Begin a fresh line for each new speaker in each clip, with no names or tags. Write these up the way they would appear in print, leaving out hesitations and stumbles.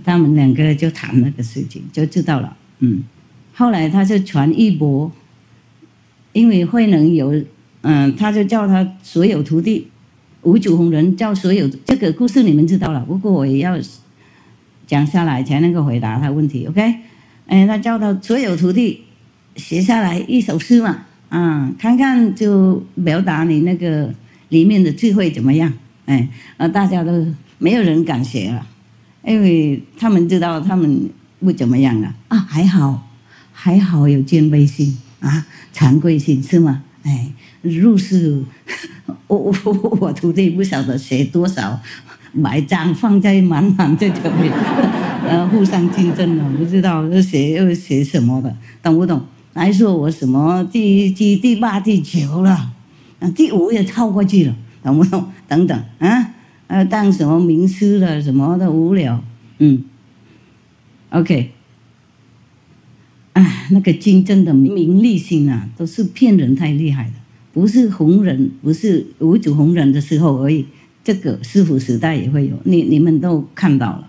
他们两个就谈那个事情，就知道了。后来他就传衣钵，因为慧能有，他就叫他所有徒弟，五祖弘忍叫所有，这个故事你们知道了，不过我也要讲下来才能够回答他问题 ，OK？ 他叫他所有徒弟写下来一首诗嘛，看看就表达你那个里面的智慧怎么样？大家都没有人敢写了，因为他们知道他们不怎么样了还好有谦卑心惭愧心是吗？入世我徒弟不晓得写多少100张放在满在这里，互相竞争了，不知道又写什么的，懂不懂？还说我什么第8、第9了，第5也超过去了，懂不懂？等等当什么名师了什么的无聊，OK。那个真正的名利心都是骗人太厉害的，不是弘忍，不是五祖弘忍的时候而已，这个师父时代也会有，你们都看到了，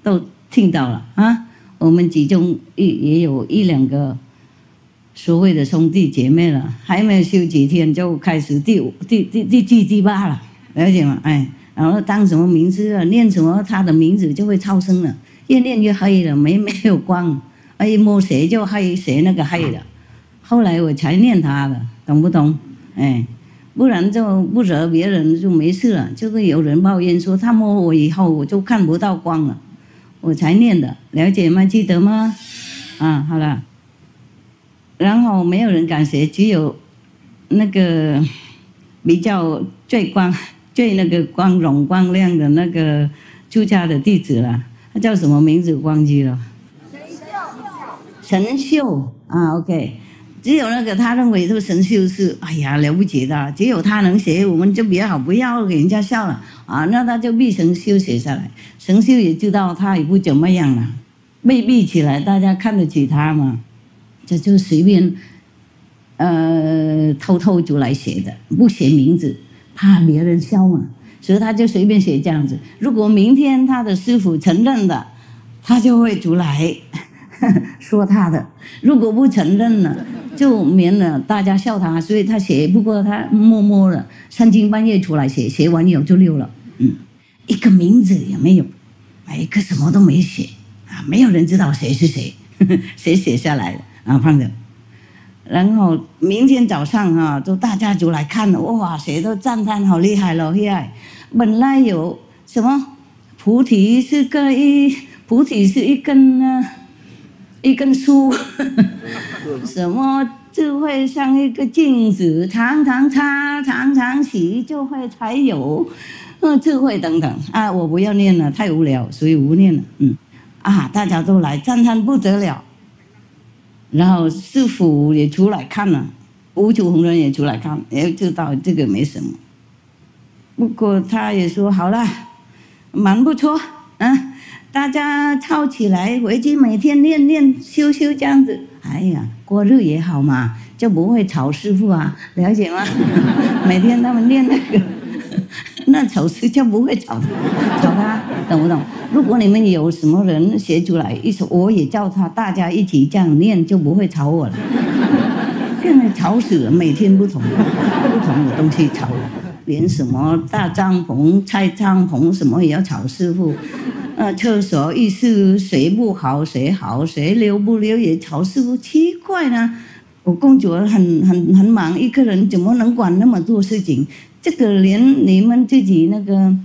都听到了我们其中也有1、2个所谓的兄弟姐妹了，还没有修几天就开始第7、第8了，了解吗？然后当什么名师了，念什么他的名字就会超生了，越念越黑了，没有光。摸谁就黑谁那个黑的，后来我才念他的，懂不懂？不然就不惹别人就没事了。就会有人抱怨说他摸我以后我就看不到光了，我才念的，了解吗？记得吗？好了。然后没有人敢写，只有那个比较最那个光荣光亮的那个出家的弟子了，他叫什么名字忘记了。神秀OK， 只有那个他认为这个神秀是了不起的，只有他能写，我们就比较好，不要给人家笑了那他就逼神秀写下来，神秀也知道他也不怎么样了，被逼起来，大家看得起他嘛，这就随便偷偷就来写的，不写名字，怕别人笑嘛，所以他就随便写这样子。如果明天他的师父承认的，他就会出来说他的，如果不承认了，就免了大家笑他，所以他写，不过他默默的3更半夜出来写，写完以后就溜了，一个名字也没有，一个什么都没写没有人知道谁是谁，谁写下来的放着。然后明天早上就大家就来看了，哇，谁都赞叹好厉害了，厉害！本来有什么菩提是一根树，什么智慧像一个镜子，常常擦，常常洗，就会才有智慧等等我不要念了，太无聊，所以不念了。大家都来赞叹不得了，然后师父也出来看了，五祖弘忍也出来看，也知道这个没什么。不过他也说好了，蛮不错大家抄起来，回去每天念修这样子，过日也好嘛，就不会吵师父了解吗？每天他们念那个那首诗就不会吵他，懂不懂？如果你们有什么人写出来一首，我也叫他大家一起这样念，就不会吵我了。现在吵死了，每天不同的东西吵，连什么大帐篷、拆帐篷什么也要吵师父。厕所浴室谁不好谁好，谁留不留也吵师父，奇怪呢。我公主很忙，一个人怎么能管那么多事情？这个连你们自己那个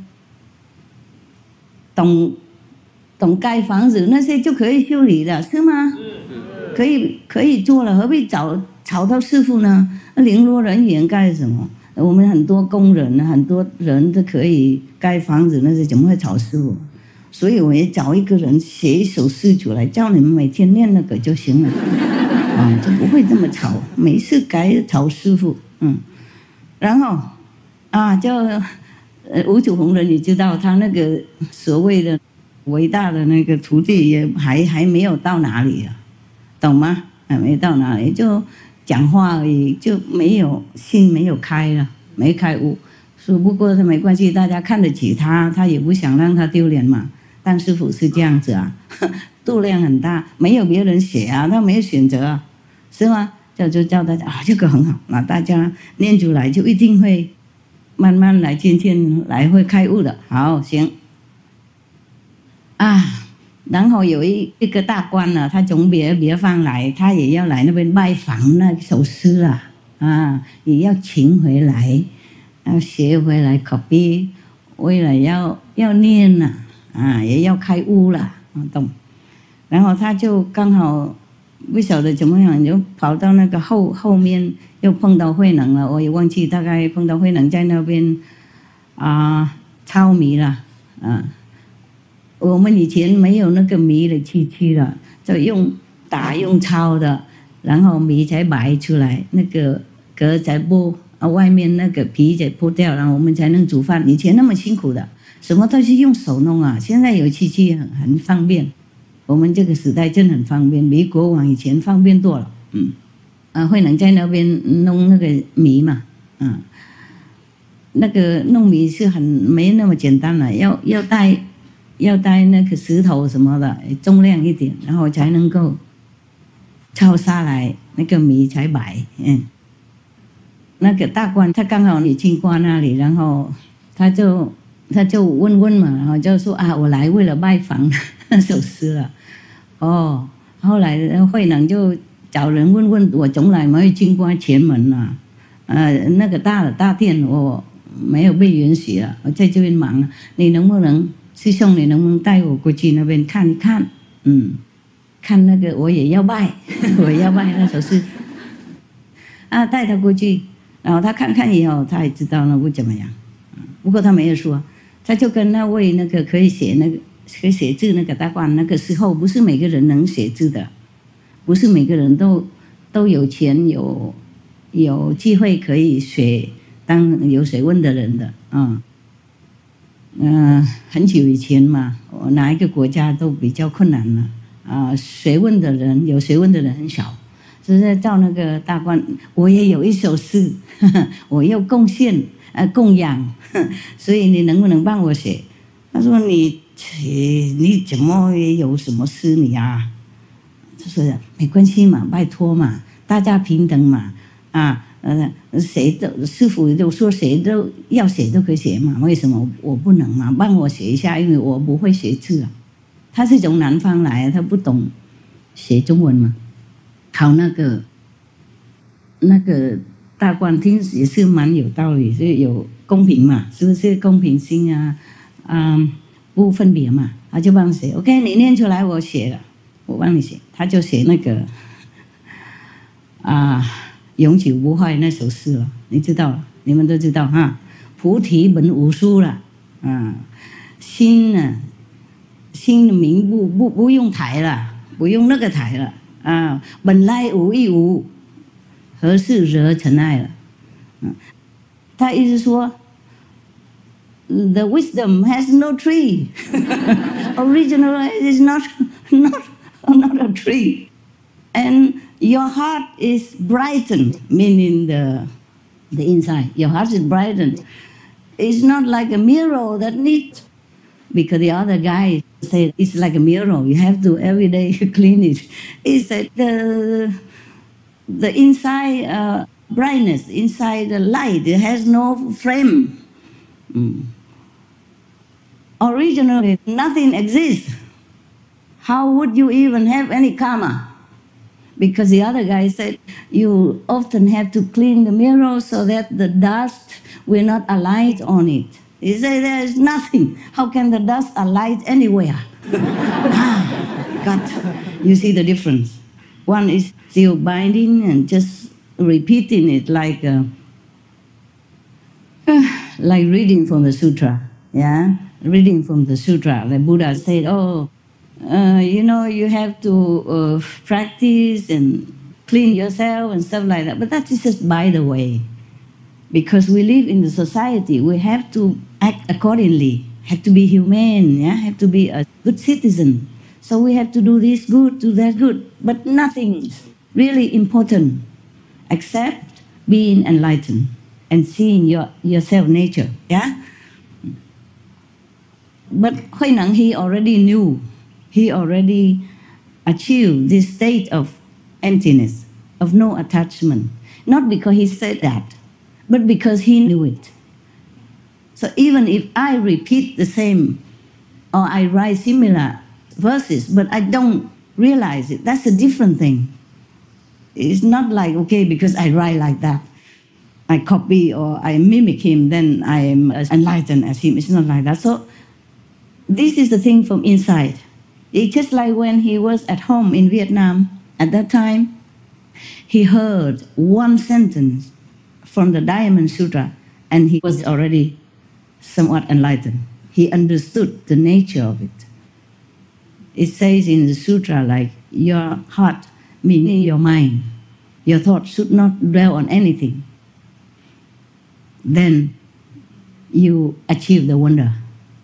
懂盖房子那些就可以修理了，是吗？可以做了，何必吵到师父呢？联络人员干什么？我们很多工人很多人都可以盖房子，那些怎么会吵师父？所以我也找一个人写一首诗出来，叫你们每天念那个就行了，就不会这么吵，没事该吵师父。然后就五祖弘忍，你知道他那个所谓的伟大的那个徒弟也还没有到哪里懂吗？还没到哪里，就讲话而已，就没有心没有开了，没开悟。说不过他没关系，大家看得起他，他也不想让他丢脸嘛。当师父是这样子啊，度量很大，没有别人写啊，他没有选择啊，是吗？就教大家啊，这个很好，那大家念出来就一定会慢慢来，渐渐来会开悟的。好，行啊。然后有一个大官呢，他从别方来，他也要来那边拜访那首诗啊，也要请回来，要学回来 copy， 为了要念啊，也要开悟了，懂？然后他就刚好不晓得怎么样，就跑到那个后面，又碰到慧能了，我也忘记大概碰到慧能在那边抄米了啊。我们以前没有那个米的机器了，就用抄的，然后米才摆出来，那个壳才剥，外面那个皮才剥掉，然后我们才能煮饭。以前那么辛苦的，什么都是用手弄啊。现在有机器很方便，我们这个时代真的很方便，比国王以前方便多了。慧能在那边弄那个米嘛，那个弄米是没那么简单了，要带那个石头什么的，重量一点，然后才能够抄下来，那个米才白。那个大官他刚好也经过那里，然后他就问嘛，然后就说啊，我来为了拜访那首诗了。后来慧能就找人问我，从来没有经过前门了，那个大殿我没有被允许了，我在这边忙了，你能不能？师兄，你能不能带我过去那边看一看？看那个我也要拜，我也要拜那首诗。带他过去，然后他看看以后，他也知道那不怎么样。不过他没有说，他就跟那位那个可以写字那个大官，那个时候不是每个人能写字的，不是每个人都有钱有机会可以当有学问的人的很久以前嘛，哪一个国家都比较困难了有学问的人很少，所以照那个大官，我也有一首诗，我要贡献供养，所以你能不能帮我写？他说你怎么有什么诗你啊？他说没关系嘛，拜托嘛，大家平等嘛师父就说谁都要写都可以写嘛，为什么我不能嘛？帮我写一下，因为我不会写字啊。他是从南方来，他不懂写中文嘛。好，那个大官听也是蛮有道理，是有公平嘛，是不是公平心不分别嘛？他就帮写 ，OK， 你念出来我写了，我帮你写，他就写那个永久不坏那首诗了，你知道了，你们都知道哈。菩提本无树了，心的名不用抬了，不用那个抬了本来无一无，何事惹尘埃了？他意思说 ，the wisdom has no tree， original is not a tree， and your heart is brightened, meaning the inside. Your heart is brightened. It's not like a mirror that needs, because the other guy said it's like a mirror. You have to every day clean it. It's that the inside brightness, inside the light. It has no frame. Originally, nothing exists. How would you even have any karma? Because the other guy said you often have to clean the mirror so that the dust will not alight on it. He said there is nothing. How can the dust alight anywhere? God, you see the difference. One is still binding and just repeating it like reading from the sutra. Reading from the sutra. The Buddha said, you have to practice and clean yourself and stuff like that. But that is just by the way. Because we live in the society, we have to act accordingly, have to be humane, have to be a good citizen. So we have to do this good, do that good. But nothing really important except being enlightened and seeing your self nature. But Huineng, he already knew, he already achieved this state of emptiness, of no attachment. Not because he said that, but because he knew it. So even if I repeat the same, or I write similar verses, but I don't realize it, that's a different thing. It's not like, okay, because I write like that, I copy or I mimic him, then I am as enlightened as him. It's not like that. So this is the thing from inside. It's just like when he was at home in Vietnam, at that time, he heard one sentence from the Diamond Sutra, and he was already somewhat enlightened. He understood the nature of it. It says in the sutra like, your heart, meaning your mind, your thoughts should not dwell on anything. Then you achieve the wonder,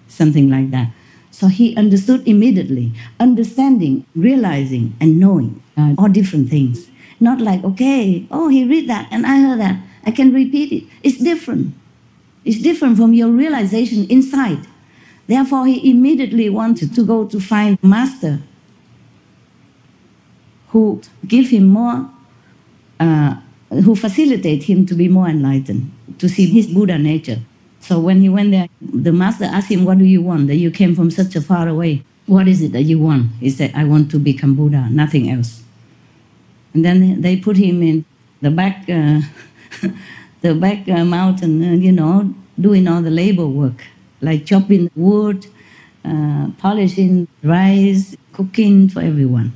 something like that. So he understood immediately. Understanding, realizing, and knowing are all different things. Not like, okay, oh, he read that and I heard that, I can repeat it. It's different. It's different from your realization inside. Therefore, he immediately wanted to go to find a master who give him more, who facilitate him to be more enlightened, to see his Buddha nature. So when he went there, the master asked him, what do you want? That you came from such a far away. What is it that you want? He said, I want to become Buddha, nothing else. And then they put him in the back, mountain, doing all the labor work, like chopping wood, polishing rice, cooking for everyone,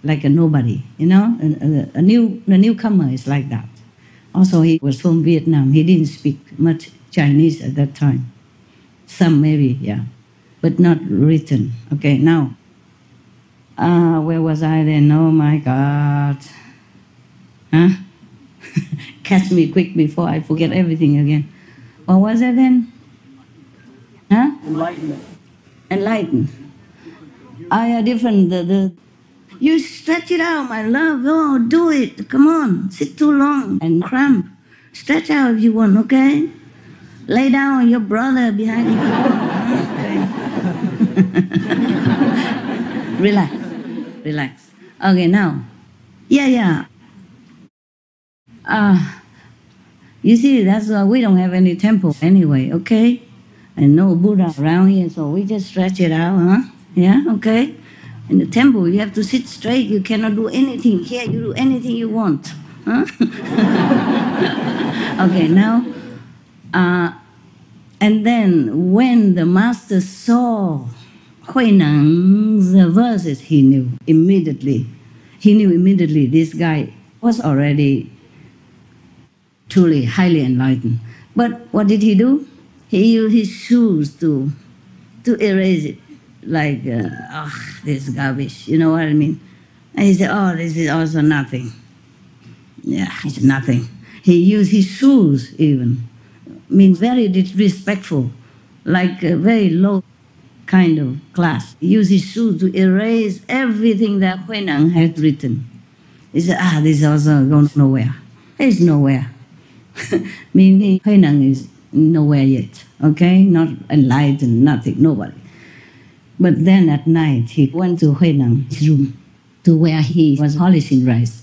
like a nobody, A newcomer is like that. Also, he was from Vietnam. He didn't speak much Chinese at that time. Some maybe, yeah, but not written. Okay, now, where was I then? Oh my God. Huh? Catch me quick before I forget everything again. What was it then? Huh?
Enlightenment.
Enlightened. I are different. You stretch it out, my love. Oh, do it. Come on. Sit too long and cramp. Stretch out if you want, okay? Lay down on your brother behind you. Okay. Relax. Okay, now. Yeah. You see, that's why we don't have any temple anyway, okay? And no Buddha around here, so we just stretch it out, huh? Yeah, okay? In the temple, you have to sit straight. You cannot do anything. Here, you do anything you want, huh? Okay, now, and then when the master saw Huineng's verses, he knew immediately. This guy was already truly highly enlightened. But what did he do? He used his shoes to erase it, like, this garbage, you know what I mean? And he said, oh, this is also nothing. Yeah, it's nothing. He used his shoes even, means very disrespectful, like a very low kind of class. He used his shoes to erase everything that Huineng had written. He said, this is also going nowhere. It's nowhere. Meaning Huineng is nowhere yet, okay? Not enlightened, nothing, nobody. But then at night, he went to Huineng's room, to where he was polishing rice.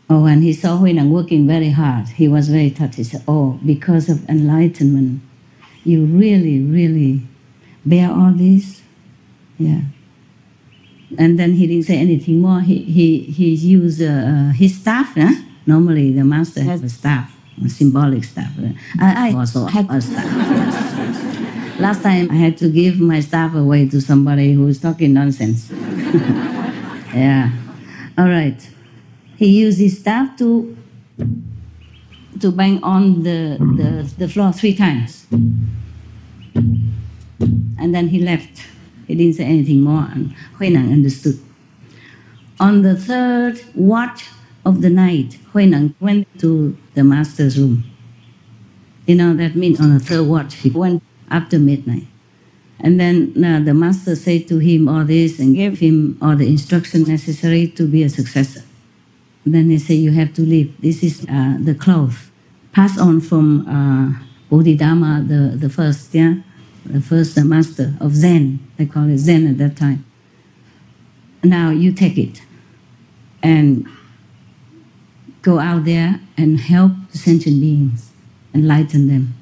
Oh, and he saw Huineng working very hard. He was very touched. He said, oh, because of enlightenment, you really, really bear all this? Yeah. And then he didn't say anything more. He used his staff. Huh? Normally, the master has a staff, a symbolic staff. I also have a staff. Yes. Last time, I had to give my staff away to somebody who was talking nonsense. Yeah. All right. He used his staff to bang on the floor 3 times. And then he left. He didn't say anything more, and Huineng understood. On the 3rd watch of the night, Huineng went to the master's room. You know, that means on the 3rd watch, he went after midnight. And then the master said to him all this and gave him all the instructions necessary to be a successor. And then he said, you have to leave. This is the cloth passed on from Bodhidharma, the first, yeah? the first master of Zen. They call it Zen at that time. Now you take it and go out there and help sentient beings, enlighten them,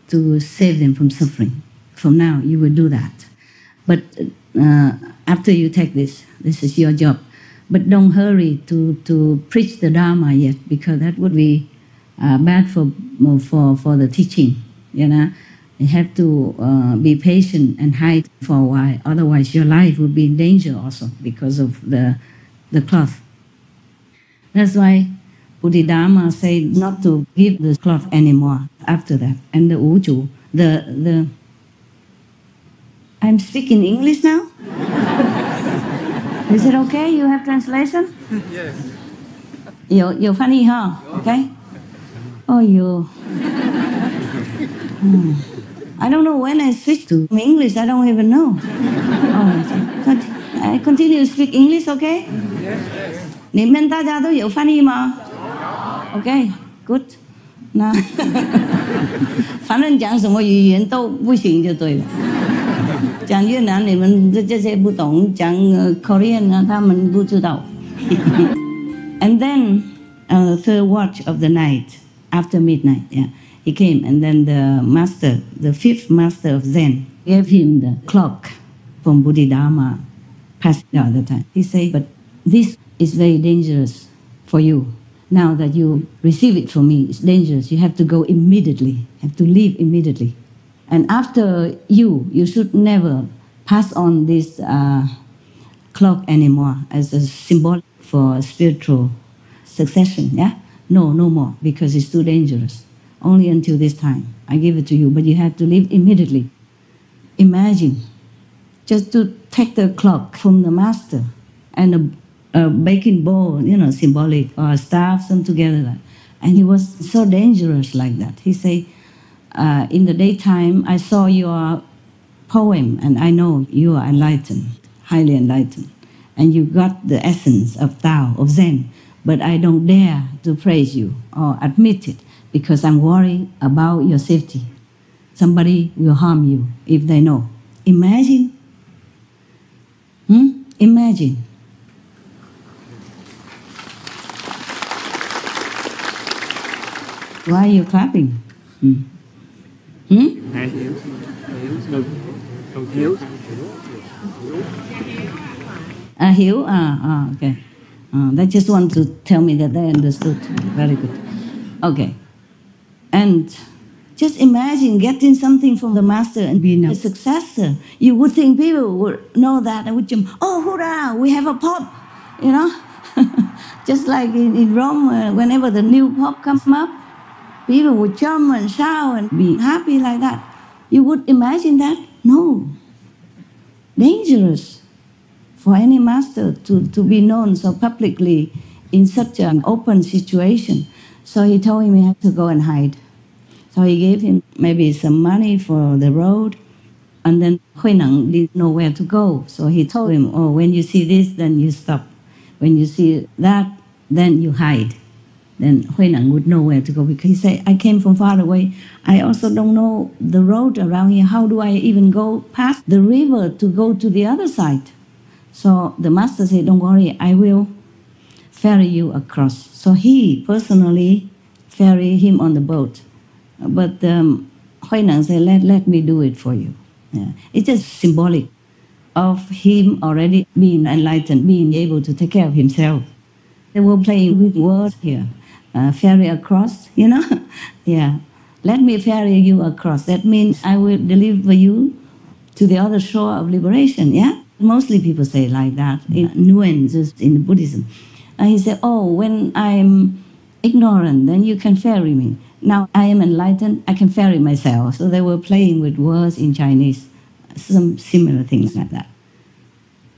to save them from suffering. From now, you will do that. But after you take this is your job. But don't hurry to preach the Dharma yet, because that would be bad for the teaching. You know, you have to be patient and hide for a while. Otherwise, your life will be in danger also because of the cloth. That's why Bodhidharma said not to give the cloth anymore after that. And the Uju, the I'm speaking English now? Is it okay? You have translation?
Yes.
You're funny, huh? Okay? Oh, you... I don't know when I switch to English. I don't even know. Oh, I continue to speak English, okay?
Yes.
你们大家都有翻译吗 ？OK, good. 那反正讲什么语言都不行就对了。讲越南你们这些不懂，讲Korean 呢他们不知道。And then third watch of the night, after midnight, yeah, he came, and then the master, the fifth master of Zen, gave him the clock from Bodhidharma passed the other time. He said, but this is very dangerous for you. Now that you receive it from me, it's dangerous. You have to go immediately, have to leave immediately. And after you should never pass on this clock anymore as a symbol for spiritual succession, yeah? No more, because it's too dangerous. Only until this time. I give it to you, but you have to leave immediately. Imagine, just to take the clock from the master and a baking bowl, you know, symbolic, or a staff, some together. And he was so dangerous like that. He said, in the daytime, I saw your poem, and I know you are enlightened, highly enlightened. And you got the essence of Tao, of Zen. But I don't dare to praise you or admit it, because I'm worried about your safety. Somebody will harm you if they know. Imagine. Imagine. Why are you clapping? Hiểu? Okay. They just want to tell me that they understood. Very good. Okay. And just imagine getting something from the master and being a successor. You would think people would know that and would jump, oh, hurrah, we have a pope, you know? Just like in Rome, whenever the new pope comes up, people would jump and shout and be happy like that. You would imagine that? No. Dangerous for any master to be known so publicly in such an open situation. So he told him he had to go and hide. So he gave him maybe some money for the road, and then Hui Neng didn't know where to go. So he told him, oh, when you see this, then you stop. When you see that, then you hide. Then Hui Neng would know where to go, because he said, I came from far away. I also don't know the road around here. How do I even go past the river to go to the other side? So the master said, don't worry, I will ferry you across. So he personally ferried him on the boat. But Hui Neng said, let me do it for you. Yeah. It's just symbolic of him already being enlightened, being able to take care of himself. They were playing with words here. Ferry across, you know? Yeah. Let me ferry you across. That means I will deliver you to the other shore of liberation, yeah? Mostly people say like that, in nuances in Buddhism. He said, oh, when I'm ignorant, then you can ferry me. Now I am enlightened, I can ferry myself. So they were playing with words in Chinese, some similar things like that.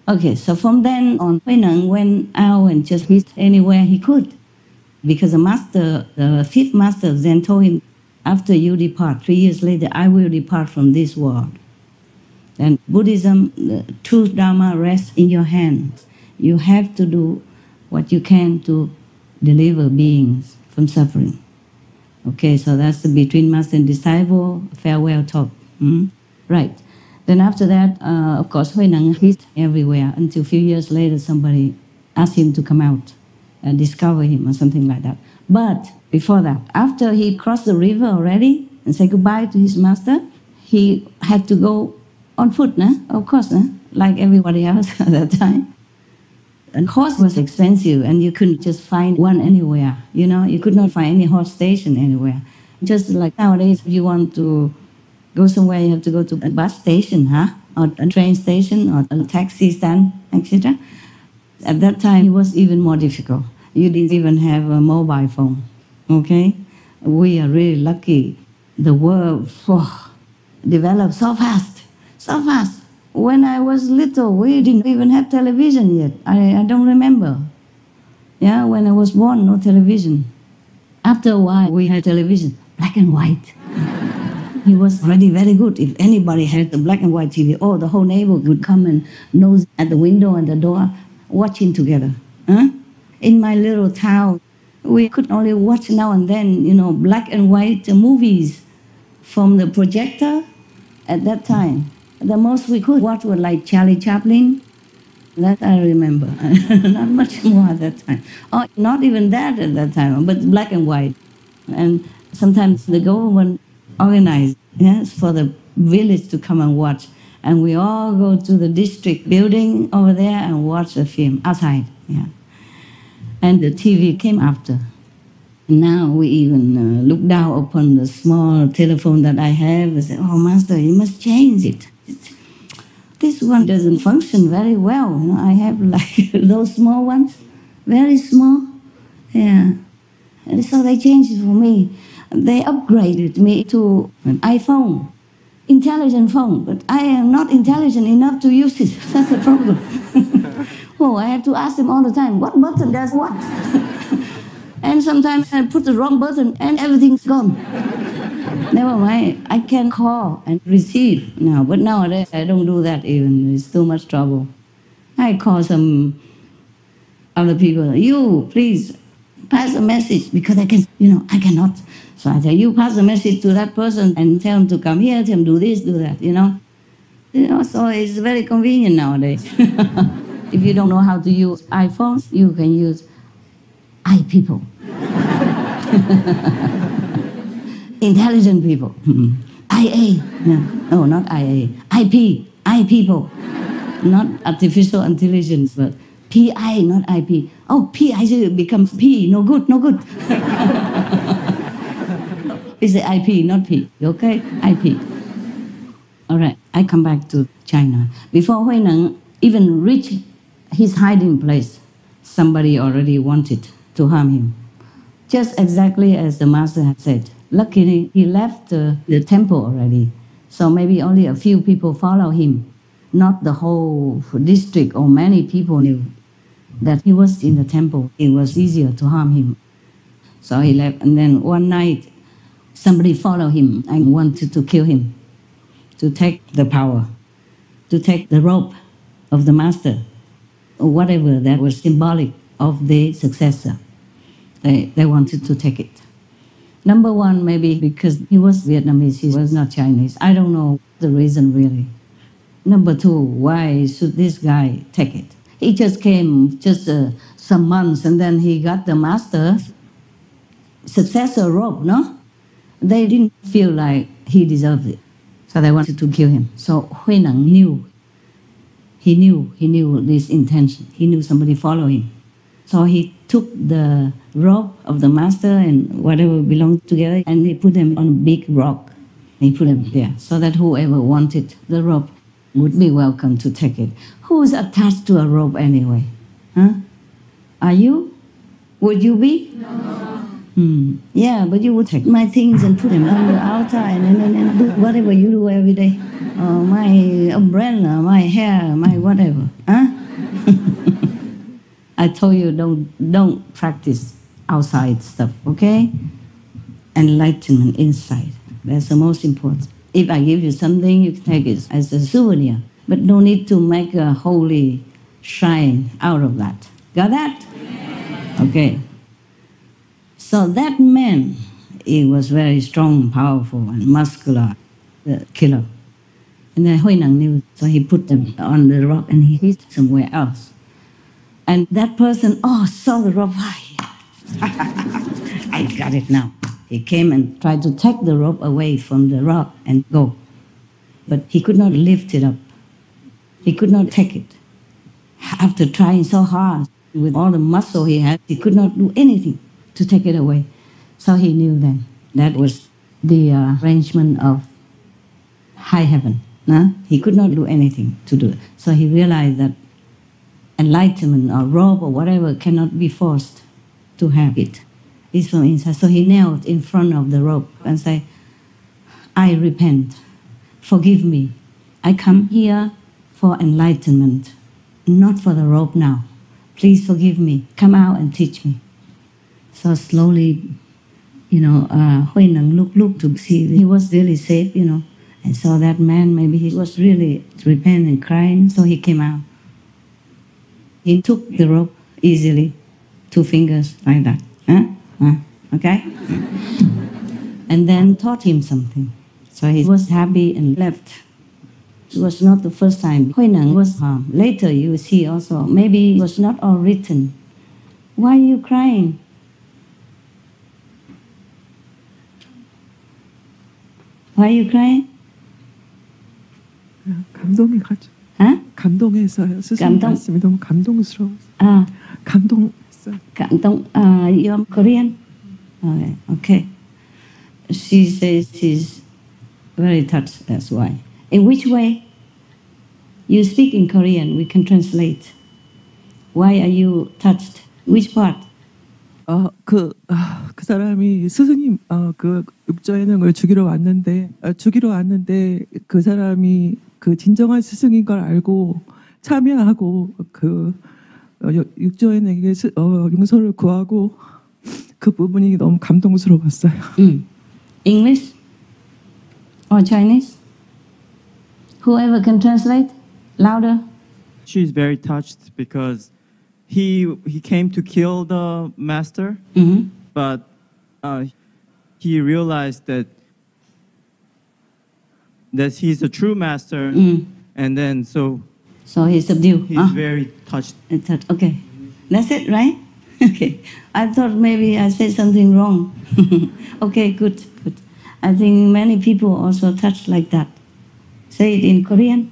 Okay, so from then on, Hui Neng went out and just hid anywhere he could. Because the master, the fifth master of Zen told him, after you depart, 3 years later, I will depart from this world. And Buddhism, the true Dharma rests in your hands. You have to do what you can to deliver beings from suffering. Okay, so that's the between master and disciple farewell talk. Right. Then after that, of course, Hui Nang hid everywhere until a few years later somebody asked him to come out and discover him or something like that. But before that, after he crossed the river already and said goodbye to his master, he had to go on foot, of course, like everybody else at that time. And horse was expensive and you couldn't just find one anywhere, you could not find any horse station anywhere. Just like nowadays, if you want to go somewhere, you have to go to a bus station, or a train station, or a taxi stand, etc. At that time, it was even more difficult. You didn't even have a mobile phone, okay? We are really lucky. The world developed so fast, so fast. When I was little, we didn't even have television yet. I don't remember. Yeah, when I was born, no television. After a while, we had television, black and white. He was already very good. If anybody had the black and white TV, the whole neighborhood would come and nose at the window and the door, watching together. In my little town, we could only watch now and then, black and white movies from the projector at that time. The most we could watch was like Charlie Chaplin. That I remember. Not much more at that time. Or not even that at that time, but black and white. And sometimes the government organized for the village to come and watch. And we all go to the district building over there and watch the film outside. Yeah. And the TV came after. Now we even look down upon the small telephone that I have and say, Master, you must change it. This one doesn't function very well. I have like those small ones, very small. Yeah. And so they changed it for me. They upgraded me to an iPhone, intelligent phone, but I am not intelligent enough to use it. That's the problem. I have to ask them all the time, what button does what? And sometimes I put the wrong button and everything's gone. Never mind, I can call and receive now, but nowadays I don't do that even. It's too much trouble. I call some other people, you, please, pass a message, because I cannot. So I tell you, pass a message to that person and tell him to come here, tell him do this, do that, So it's very convenient nowadays. If you don't know how to use iPhones, you can use iPeople. Intelligent people. IA. No, not IA. IP. iPeople. Not artificial intelligence, but PI, not IP. PI becomes P. No good, no good. It's the IP, not P. Okay? IP. All right, I come back to China. Before Hui Nang even reached his hiding place, somebody already wanted to harm him. Just exactly as the master had said. Luckily, he left the temple already, so maybe only a few people follow him. Not the whole district or many people knew that he was in the temple. It was easier to harm him. So he left, and then one night, somebody followed him and wanted to kill him, to take the power, to take the robe of the master, or whatever that was symbolic of the successor. They wanted to take it. Number one, maybe because he was Vietnamese, he was not Chinese. I don't know the reason really. Number two, why should this guy take it? He just came some months and then he got the master's successor robe, no? They didn't feel like he deserved it. So they wanted to kill him. So Hui Nang knew. He knew this intention. He knew somebody followed him. So he took the robe of the master and whatever belonged together and he put them on a big rock. He put them there so that whoever wanted the robe would be welcome to take it. Who's attached to a robe anyway? Are you? Would you be? No. Yeah, but you would take my things and put them on the altar and do whatever you do every day. My umbrella, my hair, my whatever. I told you don't practice outside stuff, okay? Enlightenment inside. That's the most important. If I give you something, you can take it as a souvenir. But no need to make a holy shrine out of that. Got that? Okay. So that man, he was very strong, powerful, and muscular. the killer. And then Hui Nang knew, so he put them on the rock and he hid somewhere else. And that person, saw the rope. I got it now. He came and tried to take the rope away from the rock and go. But he could not lift it up. He could not take it. After trying so hard, with all the muscle he had, he could not do anything to take it away. So he knew then that was the arrangement of high heaven. He could not do anything to do it. So he realized that enlightenment or rope or whatever cannot be forced to have it. It's from inside. So he knelt in front of the rope and said, I repent. Forgive me. I come here for enlightenment, not for the rope now. Please forgive me. Come out and teach me. So slowly, Hui Nang looked to see he was really safe, and saw that man, maybe he was really repent and crying, so he came out. He took the rope easily, 2 fingers like that. Okay? And then taught him something. So he was happy and left. It was not the first time Hui Nang was harmed. Later you will see also, maybe it was not all written. Why are you crying? Why are you crying?
감동해가지고. 감동해서요. 스승님 말씀이 너무 감동스러워서. 감동했어요.
감동. You're Korean? Okay. She says she's very touched, that's why. In which way? You speak in Korean, we can translate. Why are you touched? Which part?
그 사람이 스승님 그 육조예능을 주기로 왔는데 그 사람이 그 진정한 스승인 걸 알고 참여하고 그 육조예능에게 용서를 구하고 그 부분이 너무 감동스러웠어요.
English or Chinese? Whoever can translate, louder.
She's very touched because he came to kill the master, but he realized that he's a true master, and then so
he's subdued.
He's very touched.
Okay, that's it, right? Okay, I thought maybe I said something wrong. Okay, good. I think many people also touched like that. Say it in Korean.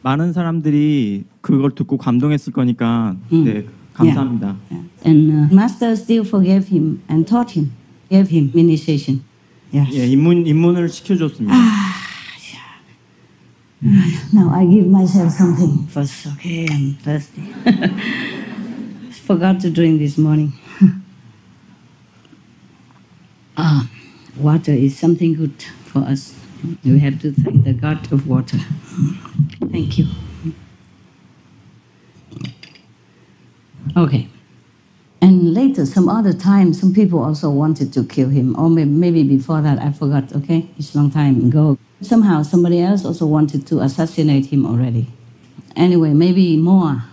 많은 사람들이 그걸 듣고 감동했을 거니까 네, 감사합니다.
Yeah. And Master still forgave him and taught him, gave him initiation. Yes.
예, 입문을 시켜줬습니다.
Now I give myself something first. Okay, I'm thirsty. Forgot to drink this morning. Water is something good for us. We have to thank the God of water. Thank you. Okay. And later, some other time, some people also wanted to kill him. Or maybe before that, I forgot, okay? It's a long time ago. Somehow, somebody else also wanted to assassinate him already. Anyway, maybe more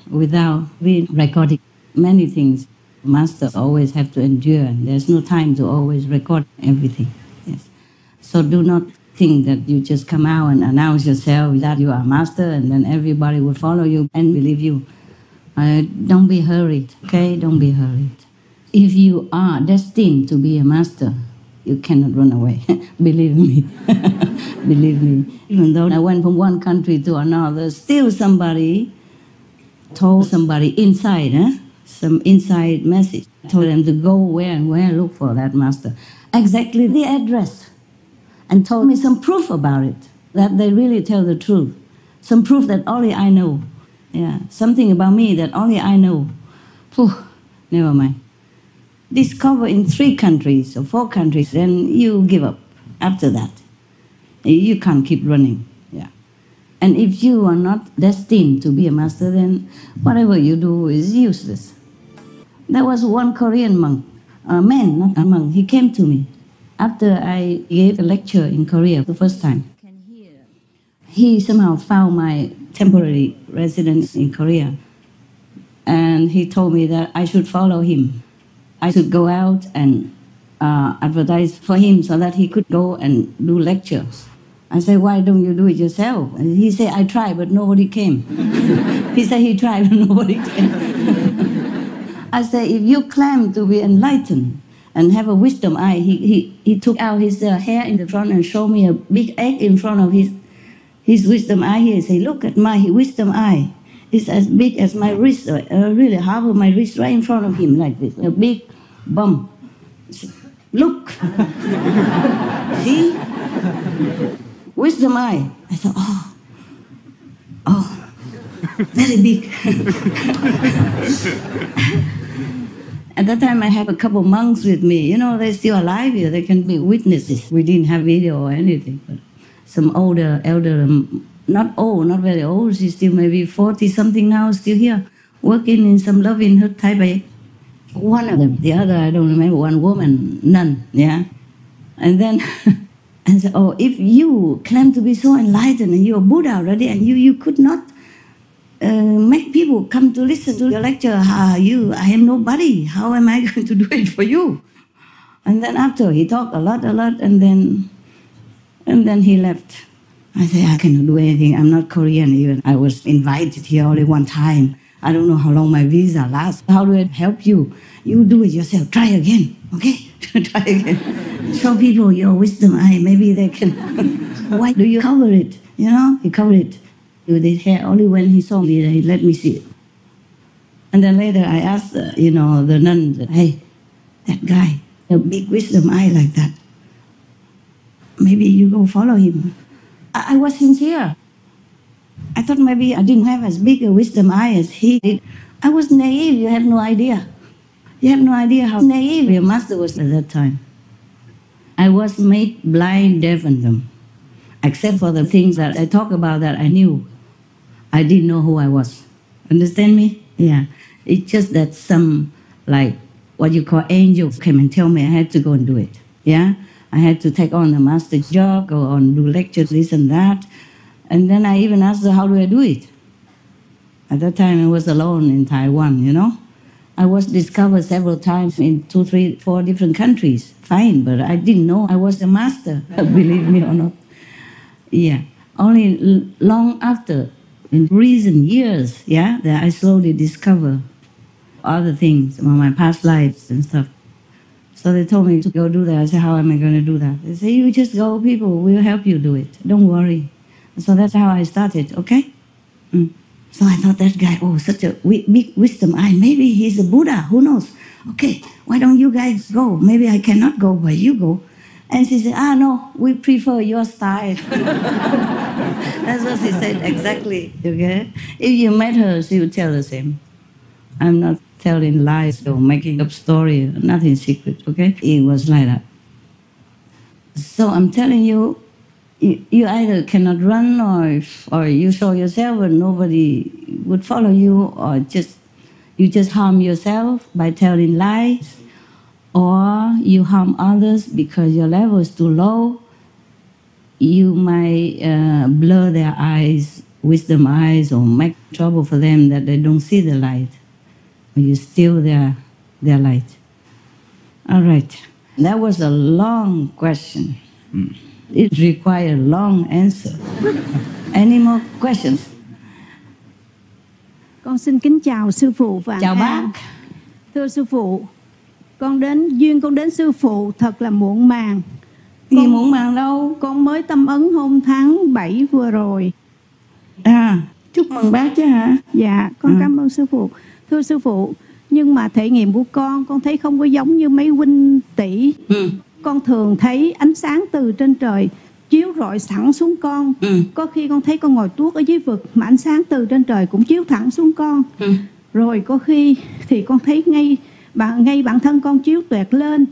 without being recording many things. Masters always have to endure. There's no time to always record everything. Yes. So do not think that you just come out and announce yourself that you are a master and then everybody will follow you and believe you. Don't be hurried, okay? Don't be hurried. If you are destined to be a master, you cannot run away. Believe me. Believe me. Even though I went from one country to another, still somebody told somebody inside, some inside message. Told them to go where and where, look for that master. Exactly the address. And told me some proof about it, that they really tell the truth. Some proof that only I know. Yeah, something about me that only I know. Never mind. Discover in 3 countries or 4 countries, then you give up after that. You can't keep running. Yeah. And if you are not destined to be a master, then whatever you do is useless. There was one Korean monk, a man, not a monk. He came to me after I gave a lecture in Korea the first time. He somehow found my temporary residence in Korea. And he told me that I should follow him. I should go out and advertise for him so that he could go and do lectures. I said, why don't you do it yourself? And he said, I tried, but nobody came. He said he tried, but nobody came. I said, if you claim to be enlightened and have a wisdom eye, he took out his hair in the front and showed me a big egg in front of his wisdom eye here. He said, look at my wisdom eye. It's as big as my wrist, really half of my wrist right in front of him like this, a big bump. Look. See? Wisdom eye. I thought, oh, very big. At that time, I had a couple monks with me. You know, they're still alive here. They can be witnesses. We didn't have video or anything. But some elder, not old, not very old. She's still maybe 40-something now, still here, working in some loving hut, Taipei. One of them. The other, I don't remember, one woman, nun, yeah? And then... And said, oh, if you claim to be so enlightened and you're Buddha already and you could not make people come to listen to your lecture, I am nobody. How am I going to do it for you? And then after he talked a lot, and then he left. I said, I cannot do anything. I'm not Korean even. I was invited here only one time. I don't know how long my visa lasts. How do I help you? You do it yourself. Try again, okay? Try again. Show people your wisdom eye. Maybe they can. Why do you cover it? You know, he covered it with his hair. Only when he saw me, he let me see it. And then later I asked, the nun, hey, that guy, a big wisdom eye like that. Maybe you go follow him. I was sincere. I thought maybe I didn't have as big a wisdom eye as he did. I was naive. You have no idea. You have no idea how naive your master was at that time. I was made blind, deaf, and dumb. Except for the things that I talk about that I knew. I didn't know who I was. Understand me? Yeah. It's just that some, like, what you call angels came and tell me I had to go and do it. Yeah? I had to take on the master's job, go on, do lectures, this and that. And then I even asked her, how do I do it? At that time, I was alone in Taiwan, you know. I was discovered several times in 2, 3, 4 different countries. Fine, but I didn't know I was the master, believe me or not. Yeah. Only long after, in recent years, yeah, that I slowly discover other things about my past lives and stuff. So they told me to go do that. I said, how am I going to do that? They said, you just go, people will help you do it. Don't worry. So that's how I started, okay? So I thought that guy, such a big wisdom eye. Maybe he's a Buddha, who knows? Okay, why don't you guys go? Maybe I cannot go, but you go. And she said, no, we prefer your style. That's what she said, exactly, okay? If you met her, she would tell the same. I'm not telling lies or making up story, nothing secret, okay? It was like that. So I'm telling you, you either cannot run or you show yourself and nobody would follow you, or you just harm yourself by telling lies, or you harm others because your level is too low. You might blur their eyes, wisdom eyes, or make trouble for them that they don't see the light, or you steal their light. All right. That was a long question. It required a long answer. Any more questions?
Con xin kính chào sư phụ và
chào bác.
Thưa sư phụ, con đến sư phụ thật là muộn màng.
Gì muộn màng đâu?
Con mới tâm ấn hôm tháng 7 vừa rồi.
Chúc mừng bác chứ hả?
Dạ, con cảm ơn sư phụ. Thưa sư phụ, nhưng mà thể nghiệm của con thấy không có giống như mấy huynh tỷ. Con thường thấy ánh sáng từ trên trời chiếu rọi sẵn xuống con. Có khi con thấy con ngồi tuốt ở dưới vực mà ánh sáng từ trên trời cũng chiếu thẳng xuống con. Rồi có khi thì con thấy ngay bản thân con chiếu tuẹt lên.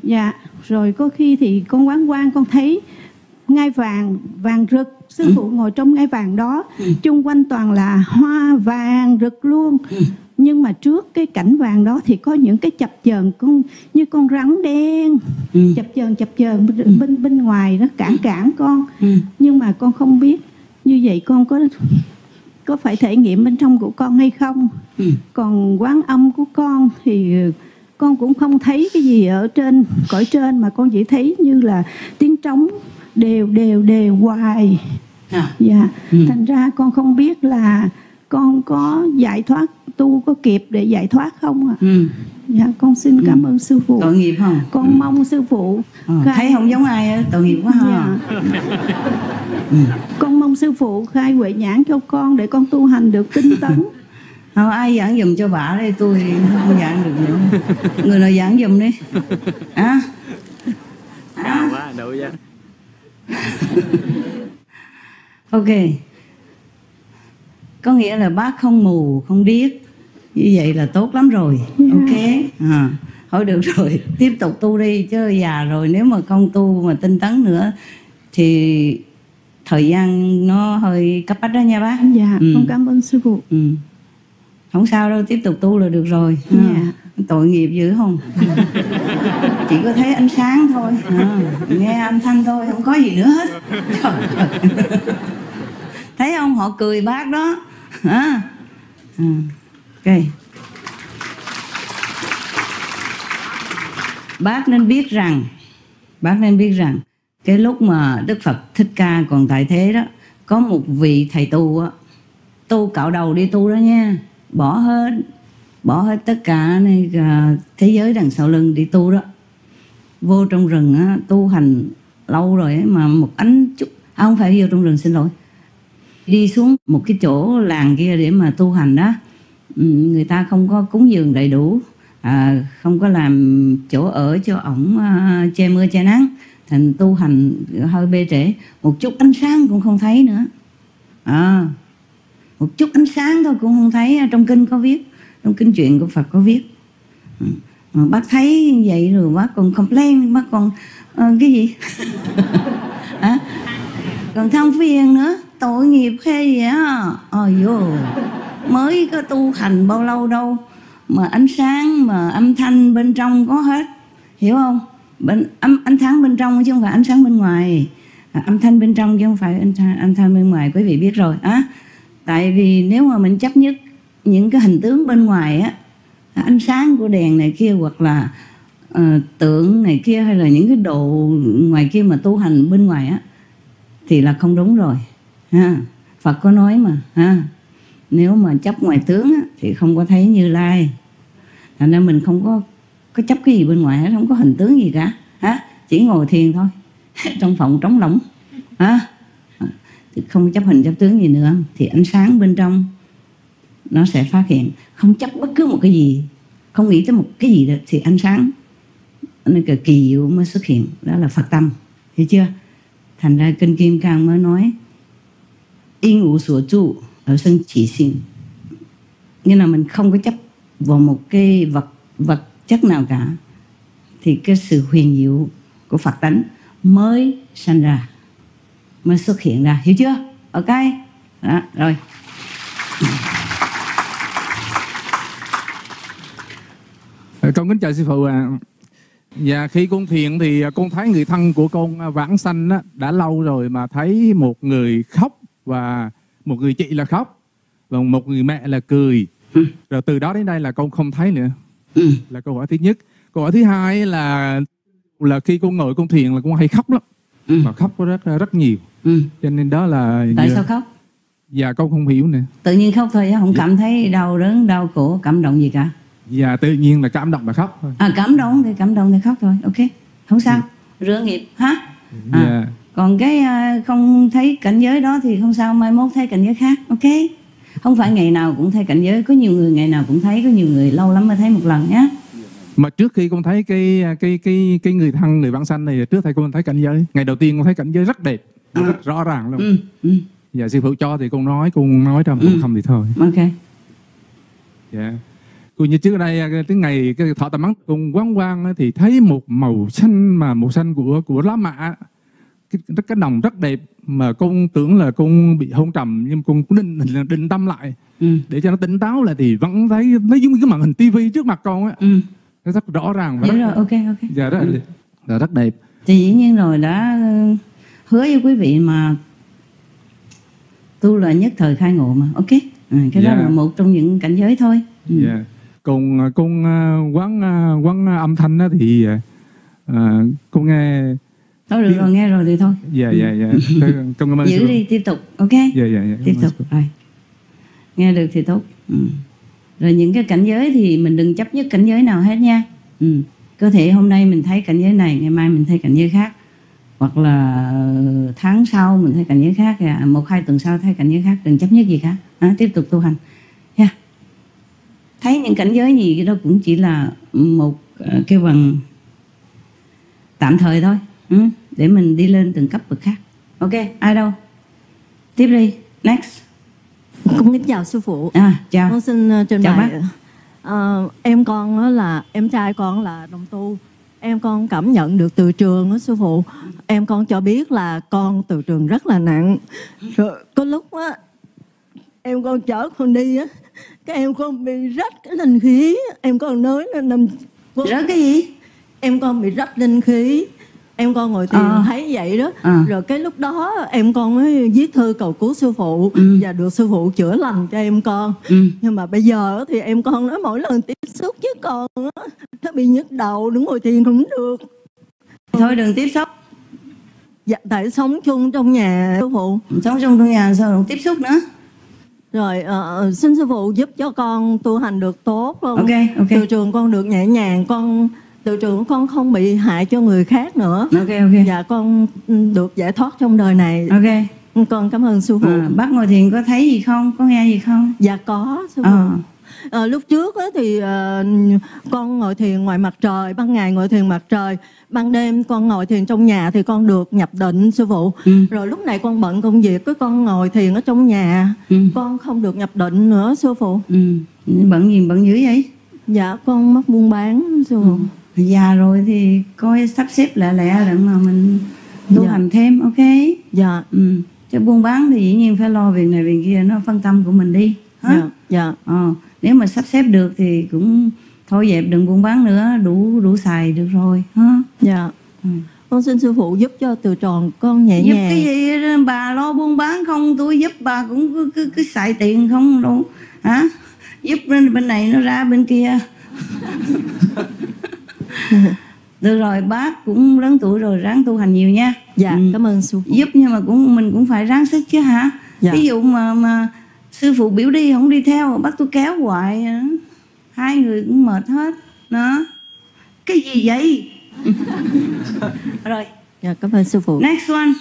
Dạ. Rồi có khi thì con quán quan con thấy ngai vàng rực. Sư phụ ngồi trong ngai vàng đó, chung quanh toàn là hoa vàng rực luôn. Nhưng mà trước cái cảnh vàng đó thì có những cái chập chờn như con rắn đen chập chờn bên ngoài nó cản con. Nhưng mà con không biết như vậy con có phải thể nghiệm bên trong của con hay không. Còn quán âm của con thì con cũng không thấy cái gì ở trên cõi trên, mà con chỉ thấy như là tiếng trống đều hoài. Dạ. Thành ra con không biết là con có giải thoát, tu có kịp để giải thoát không ạ? Dạ, con xin cảm ơn sư phụ.
Tội nghiệp không?
Con mong sư phụ
thấy không giống ai á, tội nghiệp quá ha.
Con mong sư phụ khai huệ nhãn cho con để con tu hành được tinh tấn.
Không, ai giảng giùm cho bà đây, tôi không giảng được nữa. Người nào giảng giùm đi.
Quá đủ chứ.
Ok. Có nghĩa là bác không mù, không điếc. Như vậy là tốt lắm rồi. Ok. Thôi được rồi, tiếp tục tu đi. Chứ già rồi nếu mà không tu mà tinh tấn nữa thì thời gian nó hơi cấp bách đó nha bác.
Dạ, con cảm ơn sư phụ.
Không sao đâu, tiếp tục tu là được rồi. Tội nghiệp dữ không? Chỉ có thấy ánh sáng thôi, nghe âm thanh thôi, không có gì nữa hết. Thấy không, họ cười bác đó. Ok. Bác nên biết rằng cái lúc mà Đức Phật Thích Ca còn tại thế đó, có một vị thầy tu cạo đầu đi tu đó nha, bỏ hết tất cả này, thế giới đằng sau lưng đi tu đó, vô trong rừng á, tu hành lâu rồi ấy, mà một ánh chút không phải vô trong rừng, xin lỗi, đi xuống một cái chỗ làng kia để mà tu hành đó. Người ta không có cúng dường đầy đủ, không có làm chỗ ở cho ổng che mưa che nắng, thành tu hành hơi bê trễ, một chút ánh sáng cũng không thấy nữa. Một chút ánh sáng thôi cũng không thấy. Trong kinh có viết, trong kinh chuyện của Phật có viết. Bác thấy vậy rồi bác còn complain, bác còn cái gì còn than phiền nữa, tội nghiệp hay gì á. Mới có tu hành bao lâu đâu mà ánh sáng mà âm thanh bên trong có hết, hiểu không? Ánh sáng bên trong chứ không phải ánh sáng bên ngoài. Âm thanh bên trong chứ không phải âm thanh bên ngoài, quý vị biết rồi. Tại vì nếu mà mình chấp nhất những cái hình tướng bên ngoài á, ánh sáng của đèn này kia, hoặc là tượng này kia, hay là những cái đồ ngoài kia mà tu hành bên ngoài á, thì là không đúng rồi. Phật có nói mà, nếu mà chấp ngoài tướng á, thì không có thấy Như Lai. Thành ra mình không có chấp cái gì bên ngoài hết, không có hình tướng gì cả. Chỉ ngồi thiền thôi, trong phòng trống lỏng, không chấp hình chấp tướng gì nữa, thì ánh sáng bên trong nó sẽ phát hiện. Không chấp bất cứ một cái gì, không nghĩ tới một cái gì đó, thì ánh sáng nó kỳ diệu mới xuất hiện. Đó là Phật tâm, hiểu chưa? Thành ra Kinh Kim Cang mới nói yên ngũ sủa trụ ở sân chỉ sinh, nghĩa là mình không có chấp vào một cái vật chất nào cả, thì cái sự huyền diệu của Phật tánh mới sanh ra, mới xuất hiện ra, hiểu chưa? Ok đó, rồi.
Con kính chào sư phụ ạ. Và khi con thiền thì con thấy người thân của con vãng sanh đã lâu rồi, mà thấy một người khóc và một người chị là khóc và một người mẹ là cười. Rồi từ đó đến đây là con không thấy nữa. Là câu hỏi thứ nhất. Câu hỏi thứ hai là khi con ngồi con thiền là con hay khóc lắm, mà khóc có rất nhiều. Cho nên đó là
tại sao khóc?
Dạ con không hiểu nữa.
Tự nhiên khóc thôi, không cảm thấy đau đớn, đau khổ, cảm động gì cả.
Dạ tự nhiên là cảm động mà khóc thôi.
Cảm động thì khóc thôi, ok, không sao, rửa nghiệp ha. Còn cái không thấy cảnh giới đó thì không sao, mai mốt thấy cảnh giới khác, ok. Không phải ngày nào cũng thấy cảnh giới, có nhiều người ngày nào cũng thấy, có nhiều người lâu lắm mới thấy một lần nhé.
Mà trước khi con thấy cái người thân, người vãng sanh này, trước thầy con thấy cảnh giới, ngày đầu tiên con thấy cảnh giới rất đẹp, rất rõ ràng luôn. Dạ sư phụ cho thì con nói ra, mà không thì thôi.
Ok. Dạ.
Cô như trước đây cái ngày cái thọ tầm mắt cùng quán thì thấy một màu xanh, mà màu xanh của lá mạ, cái đồng rất đẹp, mà con tưởng là con bị hôn trầm, nhưng con cũng định tâm lại để cho nó tỉnh táo lại, thì vẫn thấy giống như cái màn hình tivi trước mặt con á. Nó rất rõ ràng và
rồi, ok.
Dạ rất đẹp.
Thì dĩ nhiên rồi, đã hứa với quý vị mà, tu là nhất thời khai ngộ mà, ok. Cái đó là một trong những cảnh giới thôi.
Còn con quán âm thanh đó thì con nghe.
Thôi được rồi, nghe rồi thì thôi.
Dạ. Con cảm ơn.
Giữ đi, tiếp tục, ok?
Dạ.
Tiếp tục, rồi. Nghe được thì tốt. Rồi những cái cảnh giới thì mình đừng chấp nhất cảnh giới nào hết nha. Có thể hôm nay mình thấy cảnh giới này, ngày mai mình thấy cảnh giới khác. Hoặc là tháng sau mình thấy cảnh giới khác, 1-2 tuần sau thấy cảnh giới khác. Đừng chấp nhất gì cả. Tiếp tục tu hành. Thấy những cảnh giới gì đó cũng chỉ là một kêu bằng tạm thời thôi, để mình đi lên từng cấp bậc khác. Ok, ai đâu? Tiếp đi, next.
Cũng kính chào sư phụ.
Chào.
Con xin trình
chào
bày.
bác.
Em con là em trai con là đồng tu. Em con cảm nhận được từ trường đó sư phụ. Em con cho biết là con từ trường rất là nặng. Rồi có lúc á em con chở con đi á, cái em con bị rách cái linh khí. Em con nói là nằm
rách cái gì?
Em con bị rách linh khí. Em con ngồi thiền thấy vậy đó. Rồi cái lúc đó em con mới viết thư cầu cứu sư phụ, và được sư phụ chữa lành cho em con. Nhưng mà bây giờ thì em con nói mỗi lần tiếp xúc với con nó bị nhức đầu, đứng ngồi thiền không được.
Thôi đừng tiếp xúc.
Dạ, tại sống chung trong nhà sư phụ.
Sống chung trong nhà sao không tiếp xúc nữa?
Rồi xin sư phụ giúp cho con tu hành được tốt không?
Ok.
Từ trường con được nhẹ nhàng, từ trường của con không bị hại cho người khác nữa.
Ok.
Dạ, con được giải thoát trong đời này.
Ok.
Con cảm ơn sư phụ.
Bác ngồi thiền có thấy gì không? Có nghe gì không?
Dạ có sư phụ. Lúc trước thì con ngồi thiền ngoài mặt trời, ban ngày ngồi thiền mặt trời, ban đêm con ngồi thiền trong nhà thì con được nhập định sư phụ. Rồi lúc này con bận công việc, cái con ngồi thiền ở trong nhà, con không được nhập định nữa sư phụ.
Bận gì bận dữ vậy?
Dạ, con mắc buôn bán sư phụ.
Già rồi thì coi sắp xếp lẹ đặng mà mình tu hành thêm, ok?
Dạ.
Chứ buôn bán thì dĩ nhiên phải lo việc này việc kia, nó phân tâm của mình đi.
Dạ.
Nếu mà sắp xếp được thì cũng thôi dẹp, đừng buôn bán nữa, đủ xài được rồi.
Dạ. Con xin sư phụ giúp cho từ tròn con nhẹ nhàng.
Giúp cái gì? Bà lo buôn bán không, tôi giúp bà cũng cứ xài tiền không đâu. Giúp bên này nó ra bên kia. Được rồi, bác cũng lớn tuổi rồi, ráng tu hành nhiều nha.
Dạ, cảm ơn sư phụ.
Giúp nhưng mà mình cũng phải ráng sức chứ hả?
Dạ.
Ví dụ mà sư phụ biểu đi không đi theo, bác tôi kéo hoài, hai người cũng mệt hết. Đó. Cái gì vậy? Rồi.
Dạ, cảm ơn sư phụ.
Next one.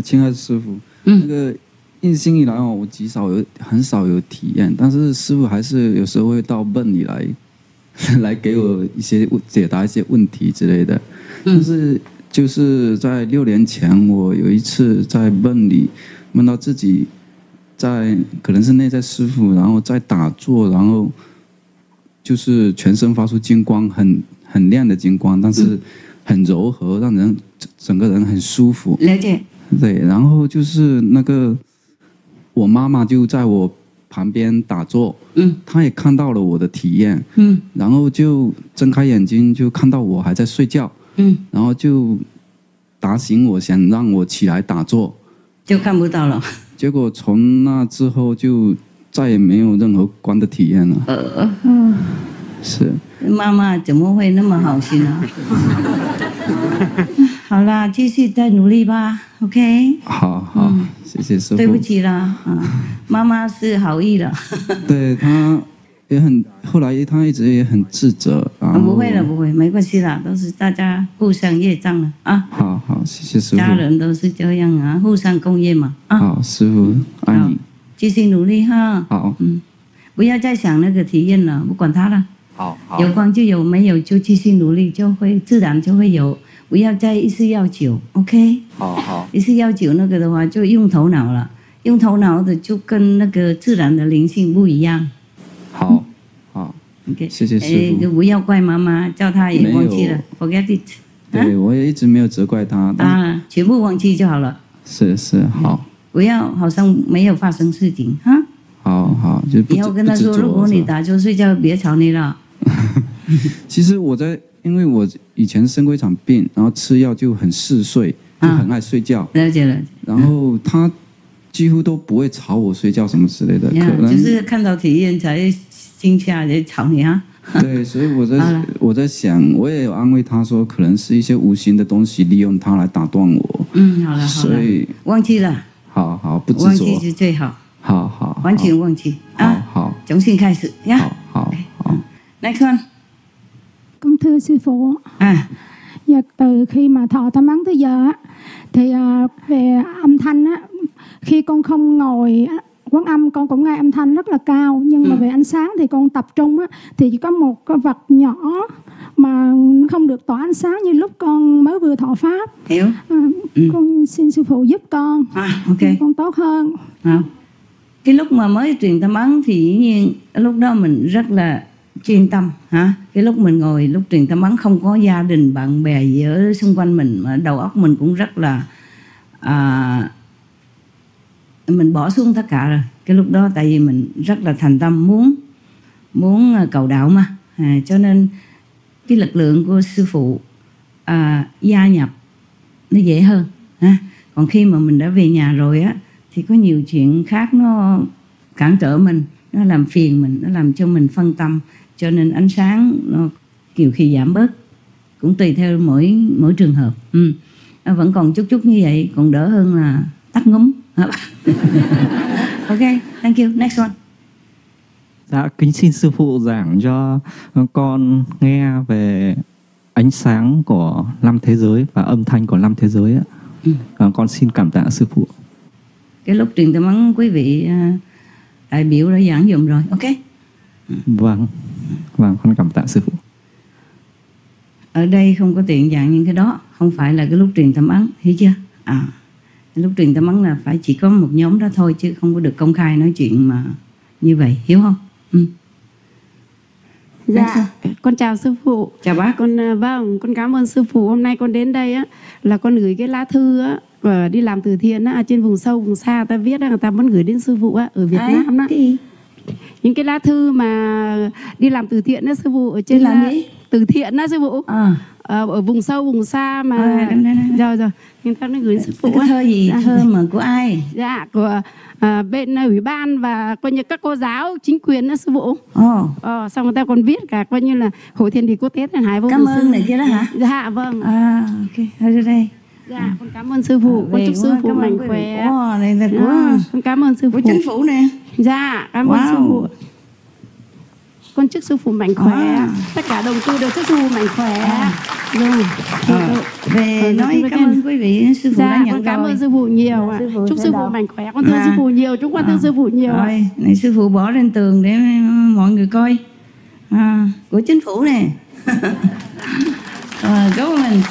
亲爱的师傅，那个一心以来哦，我很少有体验，但是师傅还是有时候会到梦里来给我一些解答一些问题之类的。但是就是在6年前，我有一次在梦里梦到自己在可能是内在师父，然后在打坐，然后就是全身发出金光，很亮的金光，但是很柔和，让人整个人很舒服。
了解。
对，然后就是那个我妈妈就在我旁边打坐，她也看到了我的体验，然后就睁开眼睛就看到我还在睡觉，然后就打醒我，想让我起来打坐，
就看不到了。
结果从那之后就再也没有任何光的体验了。是。
妈妈怎么会那么好心啊？好啦，继续再努力吧 ，OK。
好，谢谢师父。
对不起啦，妈妈是好意的。
对，她也很，后来她一直也很自责。
不会了，不会，没关系啦，都是大家互相业障了啊。
好，谢谢师父。
家人都是这样啊，互相共业嘛。
好，师父爱你。
继续努力哈。
好，
不要再想那个体验了，不管它了。
好，
有光就有，没有就继续努力，就会自然就会有。不要再一时要久 ，OK？
好，
一时要久那个的话就用头脑了，用头脑的就跟那个自然的灵性不一样。
好
，OK，
谢谢师父。
不要怪妈妈，叫她也忘记了 ，forget it。
对，我也一直没有责怪她。
全部忘记就好了。
是，好。
不要好像没有发生事情哈。
好，就
以后跟他说，如果你打坐睡觉，别吵你了。
其实因为我以前生过一场病，然后吃药就很嗜睡，就很爱睡觉。
了解。
然后他几乎都不会吵我睡觉什么之类的，可能
就是看到体验才惊吓才吵你啊。
对，所以我在想，我也有安慰他说，可能是一些无形的东西利用他来打断我。
好了，
所以
忘记了。
好，不执着。
忘记是最好。
好，
完全忘記啊！
好，
重新開始呀！
好。
Next one。Con
thưa sư phụ. Dạ, từ khi mà thọ tam ấn tới giờ thì về âm thanh á, khi con không ngồi quán âm con cũng nghe âm thanh rất là cao, nhưng mà về ánh sáng thì con tập trung á, thì chỉ có một cái vật nhỏ mà không được tỏa ánh sáng như lúc con mới vừa thọ pháp.
Hiểu.
Con xin sư phụ giúp con.
Okay.
Con tốt hơn.
Cái lúc mà mới truyền tam ấn thì dĩ nhiên lúc đó mình rất là chuyên tâm hả. Cái lúc mình ngồi lúc truyền tam ấn không có gia đình bạn bè gì ở xung quanh mình, mà đầu óc mình cũng rất là mình bỏ xuống tất cả rồi. Cái lúc đó tại vì mình rất là thành tâm muốn cầu đạo mà, cho nên cái lực lượng của sư phụ gia nhập nó dễ hơn ha. Còn khi mà mình đã về nhà rồi á thì có nhiều chuyện khác nó cản trở mình, nó làm phiền mình, nó làm cho mình phân tâm, cho nên ánh sáng nó nhiều khi giảm bớt, cũng tùy theo mỗi trường hợp. Vẫn còn chút như vậy còn đỡ hơn là tắt ngúm. Ok, thank you. Next one.
Dạ, kính xin sư phụ giảng cho con nghe về ánh sáng của 5 thế giới và âm thanh của 5 thế giới ạ. Con xin cảm tạ sư phụ.
Cái lúc truyền tam ấn quý vị đại biểu đã giảng dùm rồi, ok?
Vâng, con cảm tạ sư phụ.
Ở đây không có tiện giảng những cái đó, không phải là cái lúc truyền tam ấn, hiểu chưa? Lúc truyền tam ấn là phải chỉ có một nhóm đó thôi, chứ không có được công khai nói chuyện mà như vậy, hiểu không?
Dạ, con chào sư phụ.
Chào bác.
Con cảm ơn sư phụ. Hôm nay con đến đây á là con gửi cái lá thư á và đi làm từ thiện á, trên vùng sâu vùng xa ta viết á, người ta muốn gửi đến sư phụ á ở Việt Nam á. Những cái lá thư mà đi làm từ thiện á sư phụ, ở trên là từ thiện á sư phụ. Ở vùng sâu vùng xa mà rồi người ta nó gửi sư phụ.
Cái thơ gì? Thơ mà của ai?
Dạ, của bên ủy ban và coi như các cô giáo chính quyền đó sư phụ. Xong người ta còn viết cả coi như là Hội Thiền Địa Quốc tế Thượng Hải vô
cảm ơn này kia đó hả?
Dạ vâng.
Ok, ở đây.
Dạ, con cảm ơn sư phụ. Con chúc sư phụ mạnh khỏe.
Này là của
con cảm ơn sư phụ.
Của chính phủ nè.
Dạ, cảm ơn sư phụ. Con chúc sư phụ mạnh khỏe. Tất cả đồng tu đều chúc sư phụ mạnh khỏe.
Về nói cảm ơn quý vị, sư phụ đã nhận
con cảm ơn sư phụ nhiều ạ. Chúc sư phụ mạnh khỏe. Con thương sư phụ nhiều, chúc con thương sư phụ nhiều.
Rồi, này sư phụ bỏ lên tường để mọi người coi. Của chính phủ nè. Government.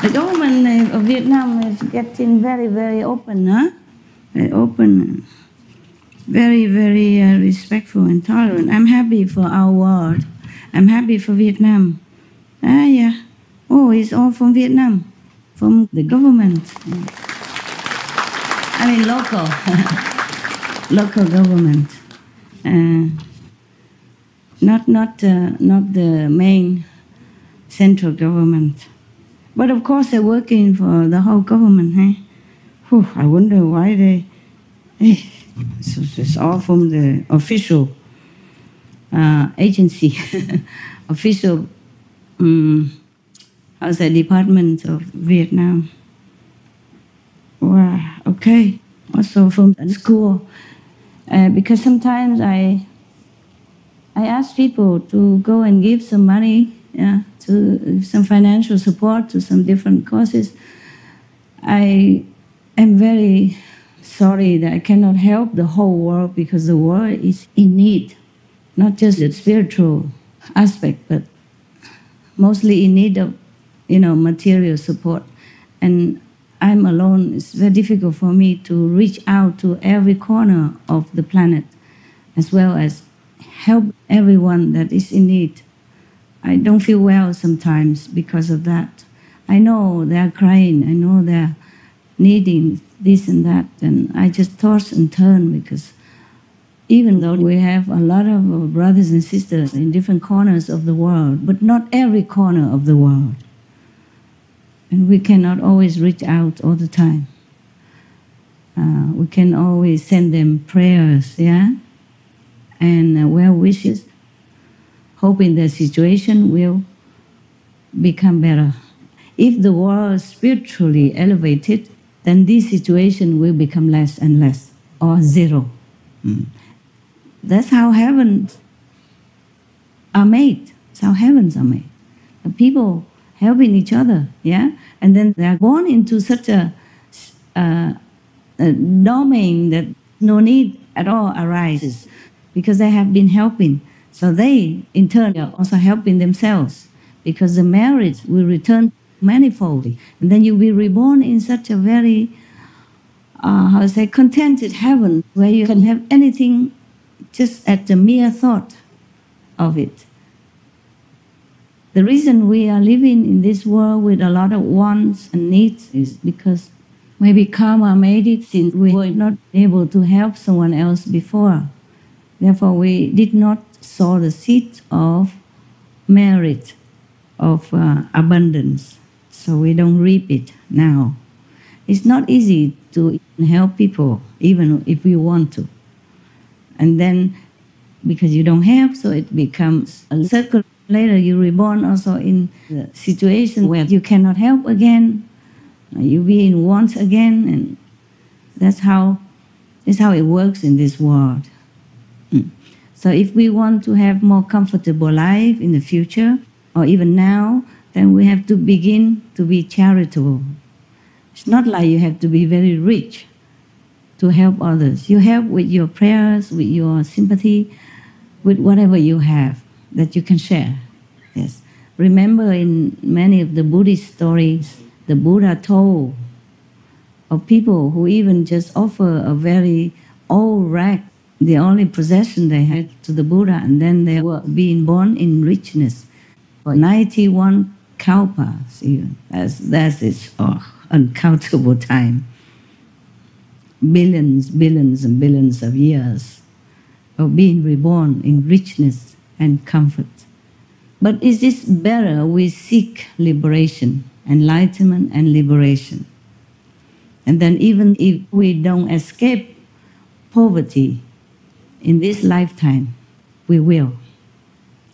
The government of Vietnam is getting very, very open, huh? Very open. Very, very respectful and tolerant. I'm happy for our world. I'm happy for Vietnam. Yeah. Oh, it's all from Vietnam, from the government. I mean, local government. Not the main central government. But of course, they're working for the whole government, huh? I wonder why they. So it's all from the official agency, official, department of Vietnam. Wow, okay. Also from the school, because sometimes I ask people to go and give some money, to some financial support to some different causes. I am very sorry that I cannot help the whole world, because the world is in need, not just the spiritual aspect, but mostly in need of, material support. And I'm alone. It's very difficult for me to reach out to every corner of the planet, as well as help everyone that is in need. I don't feel well sometimes because of that. I know they're crying. I know they're needing this and that, and I just toss and turn, because even though we have a lot of brothers and sisters in different corners of the world, but not every corner of the world, and we cannot always reach out all the time. We can always send them prayers, yeah, and well wishes, hoping the situation will become better. If the world is spiritually elevated, then this situation will become less and less, or zero. That's how heavens are made. That's how heavens are made. The people helping each other, yeah, and then they are born into such a domain that no need at all arises because they have been helping. So they, in turn, are also helping themselves because the marriage will return manifoldly. And then you'll be reborn in such a very, contented heaven where you can have anything just at the mere thought of it. The reason we are living in this world with a lot of wants and needs is because maybe karma made it since we were not able to help someone else before. Therefore, we did not sow the seed of merit, of abundance. So we don't reap it now. It's not easy to help people, even if you want to. And then, because you don't help, so it becomes a circle. Later, you're reborn also in the situation where you cannot help again. You be in want again, and that's how it works in this world. So if we want to have more comfortable life in the future, or even now, then we have to begin to be charitable. It's not like you have to be very rich to help others. You help with your prayers, with your sympathy, with whatever you have that you can share. Yes. Remember in many of the Buddhist stories, the Buddha told of people who even just offer a very old rag, the only possession they had, to the Buddha, and then they were being born in richness for 91 kalpas even. That's its uncountable time. Billions and billions of years of being reborn in richness and comfort. But is this better? We seek liberation, enlightenment and liberation. And then even if we don't escape poverty in this lifetime, we will.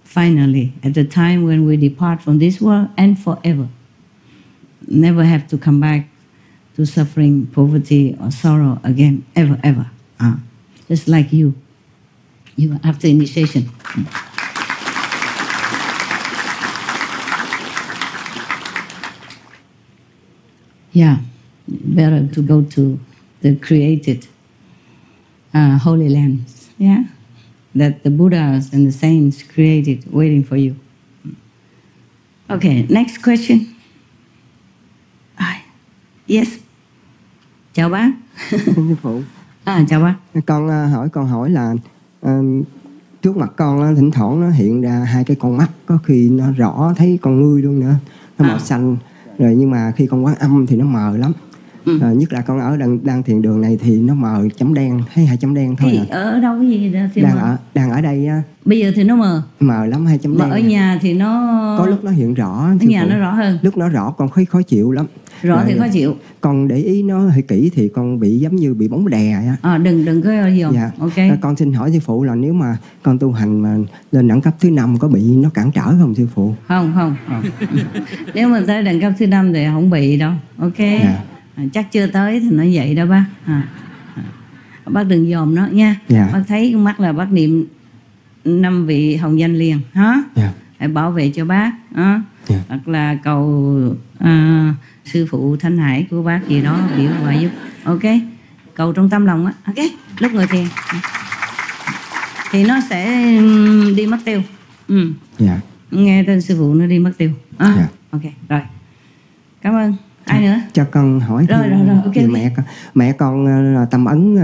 Finally, at the time when we depart from this world and forever, never have to come back to suffering, poverty or sorrow again, ever. Just like you after initiation. Yeah, better to go to the created holy lands, yeah, that the Buddhas and the saints created waiting for you. Okay, next question. Yes. Chào bác.
Sư phụ.
Chào bác.
Con hỏi câu hỏi là trước mặt con thỉnh thoảng nó hiện ra hai cái con mắt, có khi nó rõ thấy con ngươi luôn nữa, nó màu xanh rồi, nhưng mà khi con quán âm thì nó mờ lắm. Nhất là con ở đang thiền đường này thì nó mờ chấm đen, thấy hai chấm đen thôi.
Thì ở đâu cái gì đó thì
đang ở đây á.
Bây giờ thì nó mờ
lắm, hai chấm đen.
Mà ở nhà thì nó
có lúc nó hiện rõ.
Ở nhà nó rõ hơn.
Lúc nó rõ con thấy khó chịu lắm.
Rõ rồi, thì khó chịu.
Con để ý nó hơi kỹ thì con bị giống như bị bóng đè á.
Đừng có dòm.
Dạ.
Ok.
Con xin hỏi sư phụ là nếu mà con tu hành mà lên đẳng cấp thứ 5 có bị nó cản trở không sư phụ?
Không. Nếu mà tới đẳng cấp thứ 5 thì không bị đâu. Ok. Dạ. Chắc chưa tới thì nó vậy đó bác. Bác đừng dòm nó nha. Dạ. Bác thấy con mắt là bác niệm 5 vị hồng danh liền hả? Dạ. Hãy bảo vệ cho bác hả? Dạ. Hoặc là cầu sư phụ Thanh Hải của bác gì đó biểu hòa giúp. Ok, cầu trong tâm lòng á. Ok, lúc ngồi thiền thì nó sẽ đi mất tiêu. Dạ. Nghe tên sư phụ nó đi mất tiêu. Dạ. Ok, rồi. Cảm ơn. Ai nữa?
Cho con hỏi
rồi, okay.
Mẹ con là tâm ấn,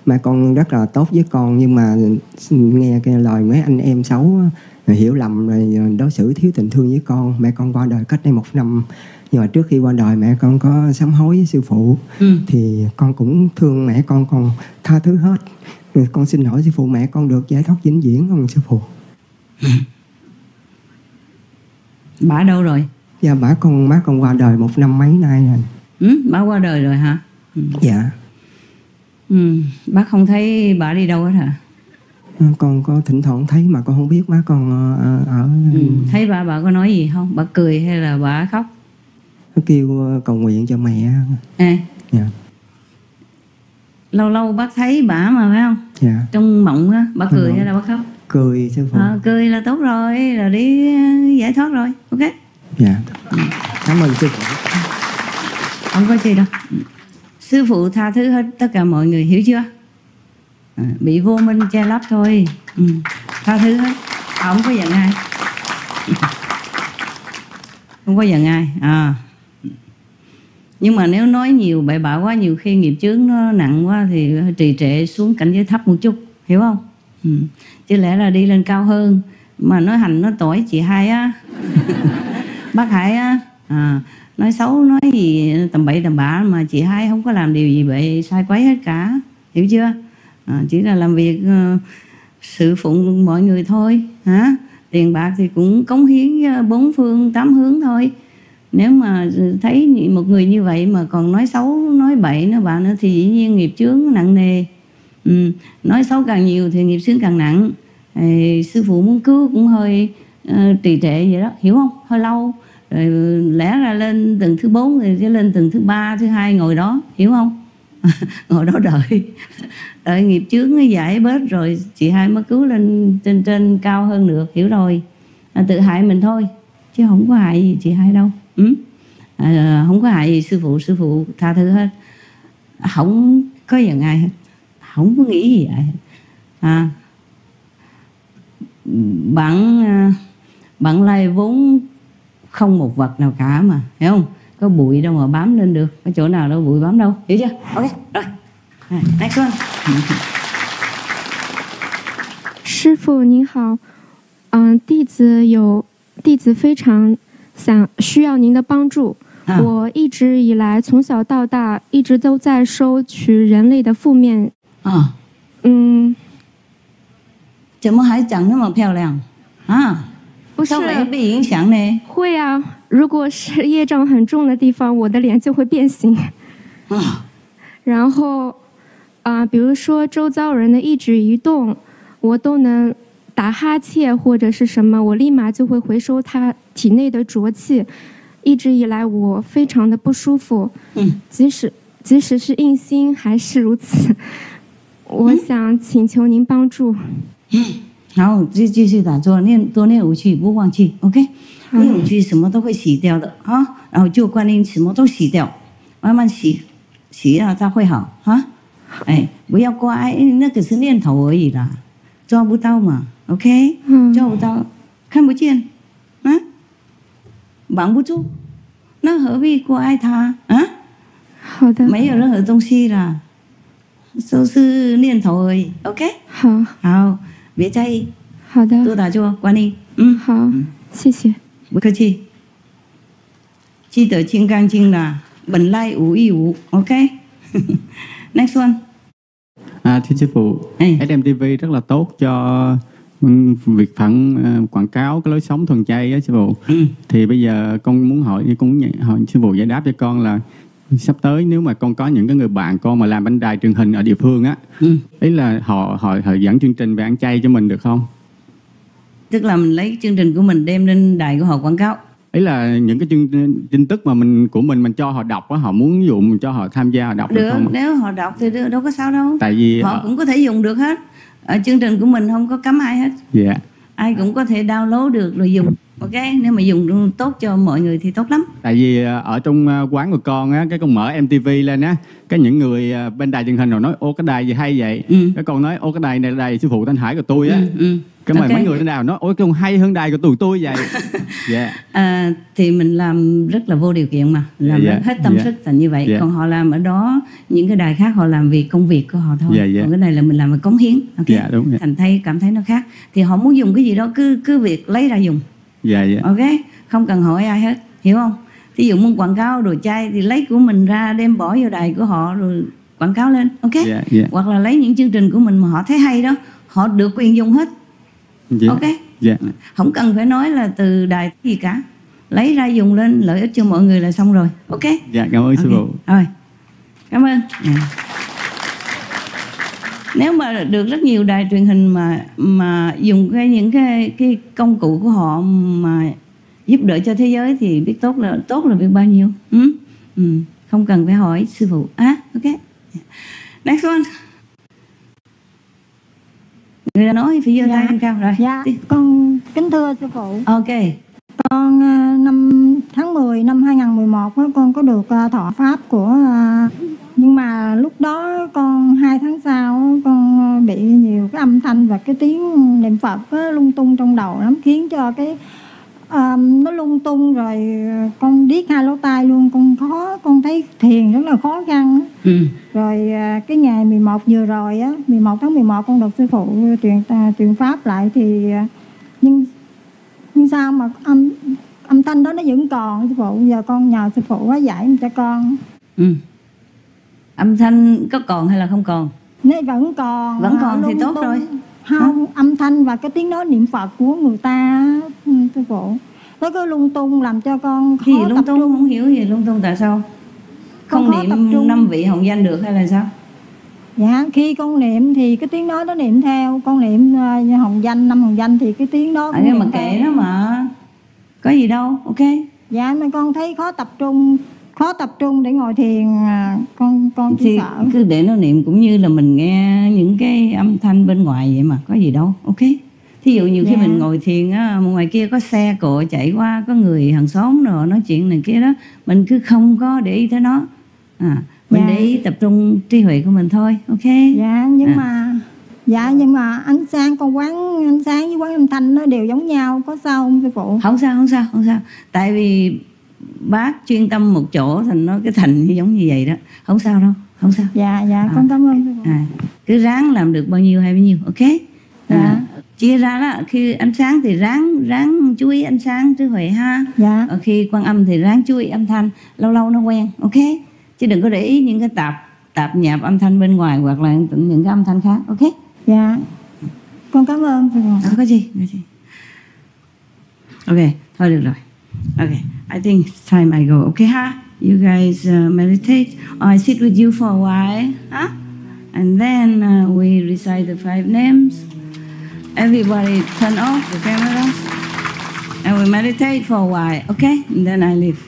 mẹ con rất là tốt với con, nhưng mà nghe cái lời mấy anh em xấu hiểu lầm rồi đối xử thiếu tình thương với con. Mẹ con qua đời cách đây 1 năm, nhưng mà trước khi qua đời mẹ con có sám hối với sư phụ. Thì con cũng thương mẹ con, còn tha thứ hết. Con xin hỏi sư phụ, mẹ con được giải thoát vĩnh viễn không sư phụ?
Bả đâu rồi?
Dạ má con, qua đời 1 năm mấy nay rồi.
Bả qua đời rồi hả?
Dạ.
Bác không thấy bà đi đâu hết hả?
Con có thỉnh thoảng thấy mà con không biết má con ở.
Thấy bà có nói gì không? Bà cười hay là bà khóc?
Nó kêu cầu nguyện cho mẹ.
Dạ. Lâu lâu bác thấy bà mà phải không?
Dạ.
Trong mộng á, bà cười hay là bà khóc?
Cười sư phụ.
Cười là tốt rồi, là đi giải thoát rồi. Ok.
Dạ. Cảm ơn sư phụ.
Không có gì đâu. Sư phụ tha thứ hết tất cả mọi người, hiểu chưa? Bị vô minh che lấp thôi. Tha thứ hết. Không có giận ai. Không có giận ai. Nhưng mà nếu nói nhiều bậy bạ quá, nhiều khi nghiệp chướng nó nặng quá thì trì trệ xuống cảnh giới thấp một chút, hiểu không? Chứ lẽ là đi lên cao hơn mà nói hành nói tỏi chị hai á. Bác Hải á, nói xấu nói gì tầm bậy tầm bạ mà chị hai không có làm điều gì vậy sai quấy hết cả, hiểu chưa? Chỉ là làm việc sự phụng mọi người thôi, tiền bạc thì cũng cống hiến bốn phương tám hướng thôi. Nếu mà thấy một người như vậy mà còn nói xấu nói bậy nói bạ nữa thì dĩ nhiên nghiệp chướng nặng nề. Nói xấu càng nhiều thì nghiệp chướng càng nặng. Sư phụ muốn cứu cũng hơi trì trệ vậy đó, hiểu không? Hơi lâu rồi, lẽ ra lên tầng thứ 4 thì sẽ lên tầng thứ 3, thứ 2 ngồi đó, hiểu không? Ngồi đó đợi nghiệp chướng nó giải bớt rồi chị hai mới cứu lên trên cao hơn được, hiểu rồi? Tự hại mình thôi chứ không có hại gì chị hai đâu. Không có hại gì sư phụ tha thứ hết, không có giận ai hết, không có nghĩ gì vậy. Bạn lai vốn không một vật nào cả mà, hiểu không? Có bụi đâu mà bám lên được, có chỗ nào đâu bụi bám đâu, hiểu chưa? Ok, rồi. Next one.
师父您好，弟子非常需要您的帮助。我一直以来从小到大一直都在收取人类的负面。
怎么还长那么漂亮啊？
不是，
稍微被影响呢？
会啊，如果是业障很重的地方，我的脸就会变形。然后比如说周遭人的一举一动，我都能打哈欠或者是什么，我立马就会回收他体内的浊气。一直以来我非常的不舒服，即使是硬心还是如此。我想请求您帮助。
好，继续打坐，多念无趣，不忘记。OK， 念无趣什么都会洗掉的啊，然后就观念什么都洗掉，慢慢洗了它会好啊。不要挂碍，那个是念头而已啦，抓不到嘛。OK， 抓不到，看不见，绑不住，那何必挂碍它啊？
好的，
没有任何东西啦，都是念头而已。OK， 好，别在意。
好的，
多打坐，观念。
好，谢谢。
不客氣，記得清乾淨啦，本來無一無。OK，next one。Thưa
sư phụ, SMTV rất là tốt cho việc phận quảng cáo cái lối sống thuần chay á sư phụ. Thì bây giờ con muốn hỏi sư phụ giải đáp cho con là sắp tới nếu mà con có những cái người bạn con mà làm bánh đài truyền hình ở địa phương á, ý là họ dẫn chương trình về ăn chay cho mình được không?
Tức là mình lấy chương trình của mình đem lên đài của họ quảng cáo.
Ý là những cái tin tức mà của mình cho họ đọc á, họ muốn ví dụ mình cho họ tham gia họ đọc được không?
Nếu họ đọc thì đâu có sao đâu.
Tại vì
họ cũng có thể dùng được hết. Chương trình của mình không có cấm ai hết. Ai cũng có thể download được rồi dùng. Ok, nếu mà dùng tốt cho mọi người thì tốt lắm.
Tại vì ở trong quán của con á, cái con mở MTV lên á, cái những người bên đài truyền hình rồi nói ô cái đài gì hay vậy, cái con nói ô cái đài này là đài sư phụ Thanh Hải của tôi á, cái mà mấy người bên đài nói ôi cái con hay hơn đài của tụi tôi vậy.
Thì mình làm rất là vô điều kiện mà, làm hết tâm sức là như vậy. Còn họ làm ở đó những cái đài khác họ làm vì công việc của họ thôi. Còn cái này là mình làm vì cống hiến. Đúng. Cảm thấy nó khác thì họ muốn dùng cái gì đó cứ việc lấy ra dùng. Ok, không cần hỏi ai hết, hiểu không? Thí dụ muốn quảng cáo đồ chay thì lấy của mình ra đem bỏ vô đài của họ rồi quảng cáo lên. Ok, hoặc là lấy những chương trình của mình mà họ thấy hay đó, họ được quyền dùng hết. Ok, không cần phải nói là từ đài gì cả, lấy ra dùng lên lợi ích cho mọi người là xong rồi. Ok.
Cảm ơn sư phụ.
Rồi, cảm ơn. Nếu mà được rất nhiều đài truyền hình mà dùng những cái công cụ của họ mà giúp đỡ cho thế giới thì biết tốt là biết bao nhiêu. Không cần phải hỏi sư phụ. Ok. Next one. Người đã nói phải giơ tay lên cao rồi.
Dạ, con kính thưa sư phụ.
Ok.
Con tháng 10 năm 2011 đó, con có được thọ pháp của nhưng mà lúc đó con 2 tháng sau con bị nhiều cái âm thanh và cái tiếng niệm Phật lung tung trong đầu lắm, khiến cho cái nó lung tung rồi con điếc hai lỗ tai luôn, con thấy thiền rất là khó khăn. Rồi cái ngày 11 vừa rồi á, 11 tháng 11 con được sư phụ truyền pháp lại thì nhưng sao mà âm thanh đó nó vẫn còn sư phụ. Giờ con nhờ sư phụ giải cho con.
Âm thanh có còn hay là không còn?
Nó vẫn còn.
Vẫn còn thì tốt rồi.
Không, âm thanh và cái tiếng nói niệm Phật của người ta sư phụ, nó cứ lung tung làm cho con khó
gì lung
tập
tung,
trung.
không hiểu gì lung tung tại sao? Không niệm 5 vị hồng danh được hay là sao?
Dạ, khi con niệm thì cái tiếng nói nó niệm theo. Con niệm hồng danh, 5 hồng danh thì cái tiếng đó cũng niệm
mà
theo.
kệ nó mà, có gì đâu, ok.
Dạ, mà con thấy khó tập trung để ngồi thiền. Con chỉ sợ.
Cứ để nó niệm cũng như là mình nghe những cái âm thanh bên ngoài vậy mà, có gì đâu, ok. Thí dụ nhiều khi mình ngồi thiền á, ngoài kia có xe cộ chạy qua, có người hàng xóm rồi nói chuyện này kia đó, mình cứ không có để ý tới nó. Mình để ý tập trung trí huệ của mình thôi, ok.
Nhưng mà ánh sáng con ánh sáng với quán âm thanh nó đều giống nhau, có sao không sư phụ?
Không sao. Tại vì bác chuyên tâm một chỗ thành nó cái thành giống như vậy đó, không sao đâu, không sao.
Con cảm ơn sư phụ.
Cứ ráng làm được bao nhiêu hay bao nhiêu, ok. Chia ra đó, khi ánh sáng thì ráng chú ý ánh sáng trí huệ ha. Khi quan âm thì ráng chú ý âm thanh, lâu lâu nó quen, ok. Chứ đừng có để ý những cái tạp nhạp âm thanh bên ngoài hoặc là những cái âm thanh khác, ok.
Con cảm ơn sư phụ.
Không có gì. Ok, thôi được rồi. Ok, I think it's time I go, ok ha. You guys meditate, or I sit with you for a while, huh? And then we recite the 5 names. Everybody turn off the cameras and we meditate for a while, okay? And then I leave.